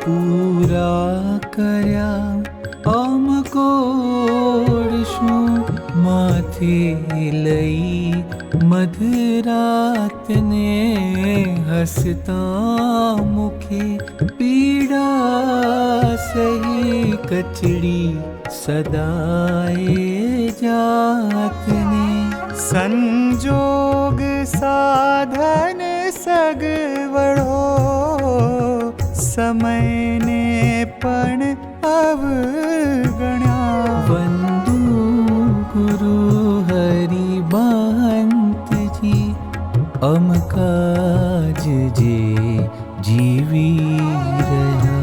પૂરા કર્યા અમ કોડ શું માથે લઈ મધરાતને, હસતા મુખે પીડા સહી કચડી સદાએ જાતને. સંજોગ સાધન સગવડો સમયને પણ અવગણ્યા. વંદુ ગુરુ હરિ મહંતજી અમ કાજ જે જીવી રહ્યા.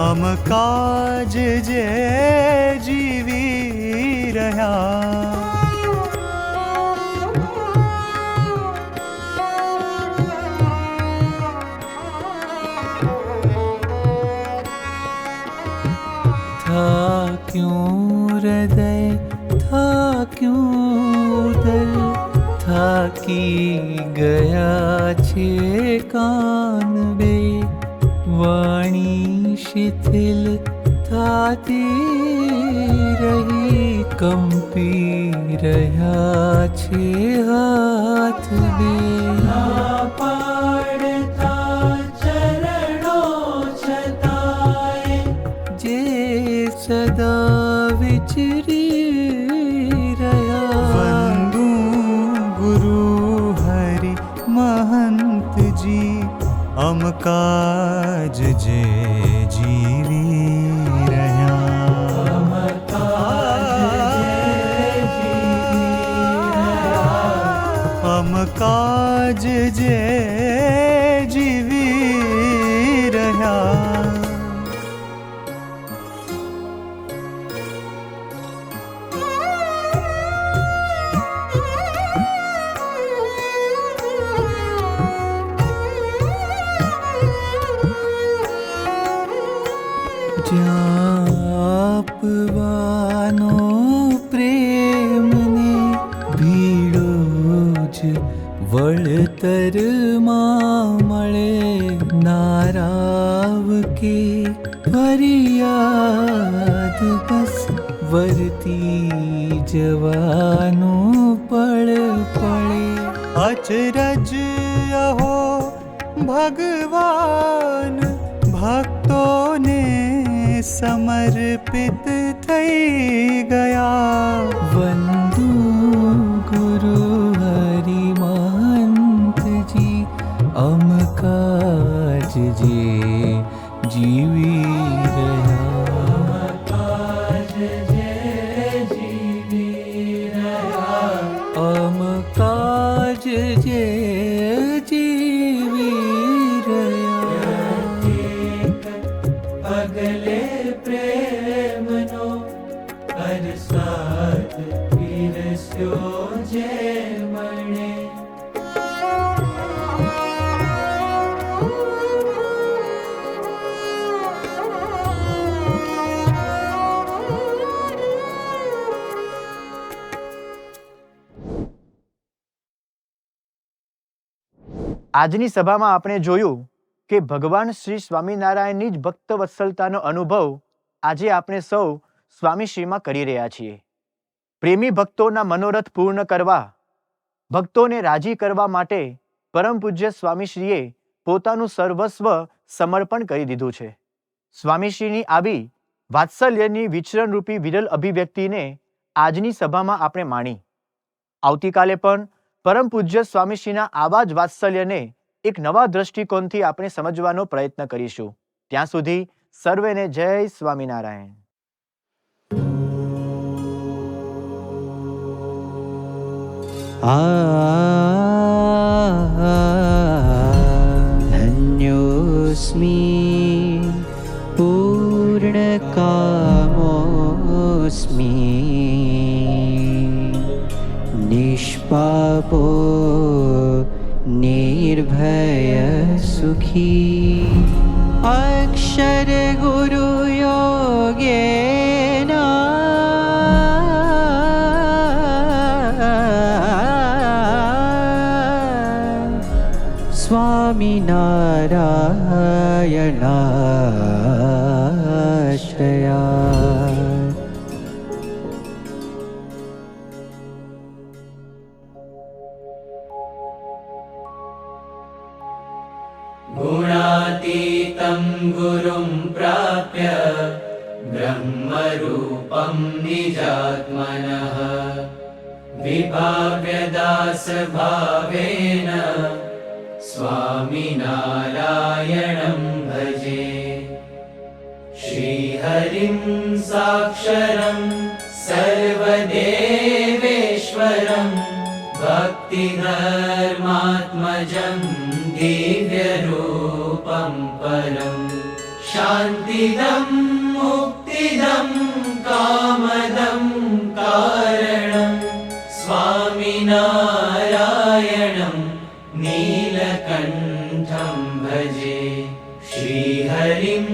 અમ કાજ જે જીવી રહ્યા. था क्यों हृदय था क्यों उदर, થાકી ગયા છે કાન બે. વાણી શિથિલ થાતી રહી, કંપી રહ્યા છે હાથ બે. પાડતા ચરણો છતાંય જે સદા વિચરી રહ્યા. વંદુ ગુરુ હરિ મહંતજી અમ કાજ જે જીવી રહ્યા. અમ કાજ જે જીવી રહ્યા. આપવાનો પ્રેમને ભીડો જ વળતરમાં મળે. નારાવ કે ફરિયાદ બસ વર્તી જવાનું પળ પળે. અચરજ અહો ભગવાન ભક્તોને સમર્પિત થઈ ગયા. વંદુ ગુરુ હરિ મહંતજી અમકાજ જે જીવી રહ્યા. અમકાજ જે જીવી રહ્યા. અમકાજ જે પગલે પ્રેમનો અરસાદ પીરસ્યો જે મણે. આજની સભામાં આપણે જોયું કે ભગવાન શ્રી સ્વામિનારાયણની જ ભક્ત વત્સલતાનો અનુભવ આજે આપણે સૌ સ્વામીશ્રીમાં કરી રહ્યા છીએ. પ્રેમી ભક્તોના મનોરથ પૂર્ણ કરવા, ભક્તોને રાજી કરવા માટે પરમ પૂજ્ય સ્વામીશ્રીએ પોતાનું સર્વસ્વ સમર્પણ કરી દીધું છે. સ્વામીશ્રીની આવી વાત્સલ્યની વિચરણરૂપી વિરલ અભિવ્યક્તિને આજની સભામાં આપણે માણી. આવતીકાલે પણ પરમ પૂજ્ય સ્વામીશ્રીના આવા જ વાત્સલ્યને એક નવા દ્રષ્ટિકોણથી આપણે સમજવાનો પ્રયત્ન કરીશું. ત્યાં સુધી સર્વેને જય સ્વામિનારાયણ. ધન્યોસ્મિ પૂર્ણકામોસ્મિ નિષ્પાપો निर्भय सुखी. अक्षर गुरु योगेन स्वामिनारायणाश्रया. गुणातीतं गुरुं प्राप्य ब्रह्मरूपं निजात्मनः विभाव्यदासभावेन स्वामिनारायणं भजे. श्रीहरिं साक्षरं सर्वदेवेश्वरं भक्तिधर्मात्मजं दिव्यरूपं परं शान्तिदं मुक्तिदं कामदं कारणं स्वामिनारायणं नीलकण्ठं भजे. श्रीहरिं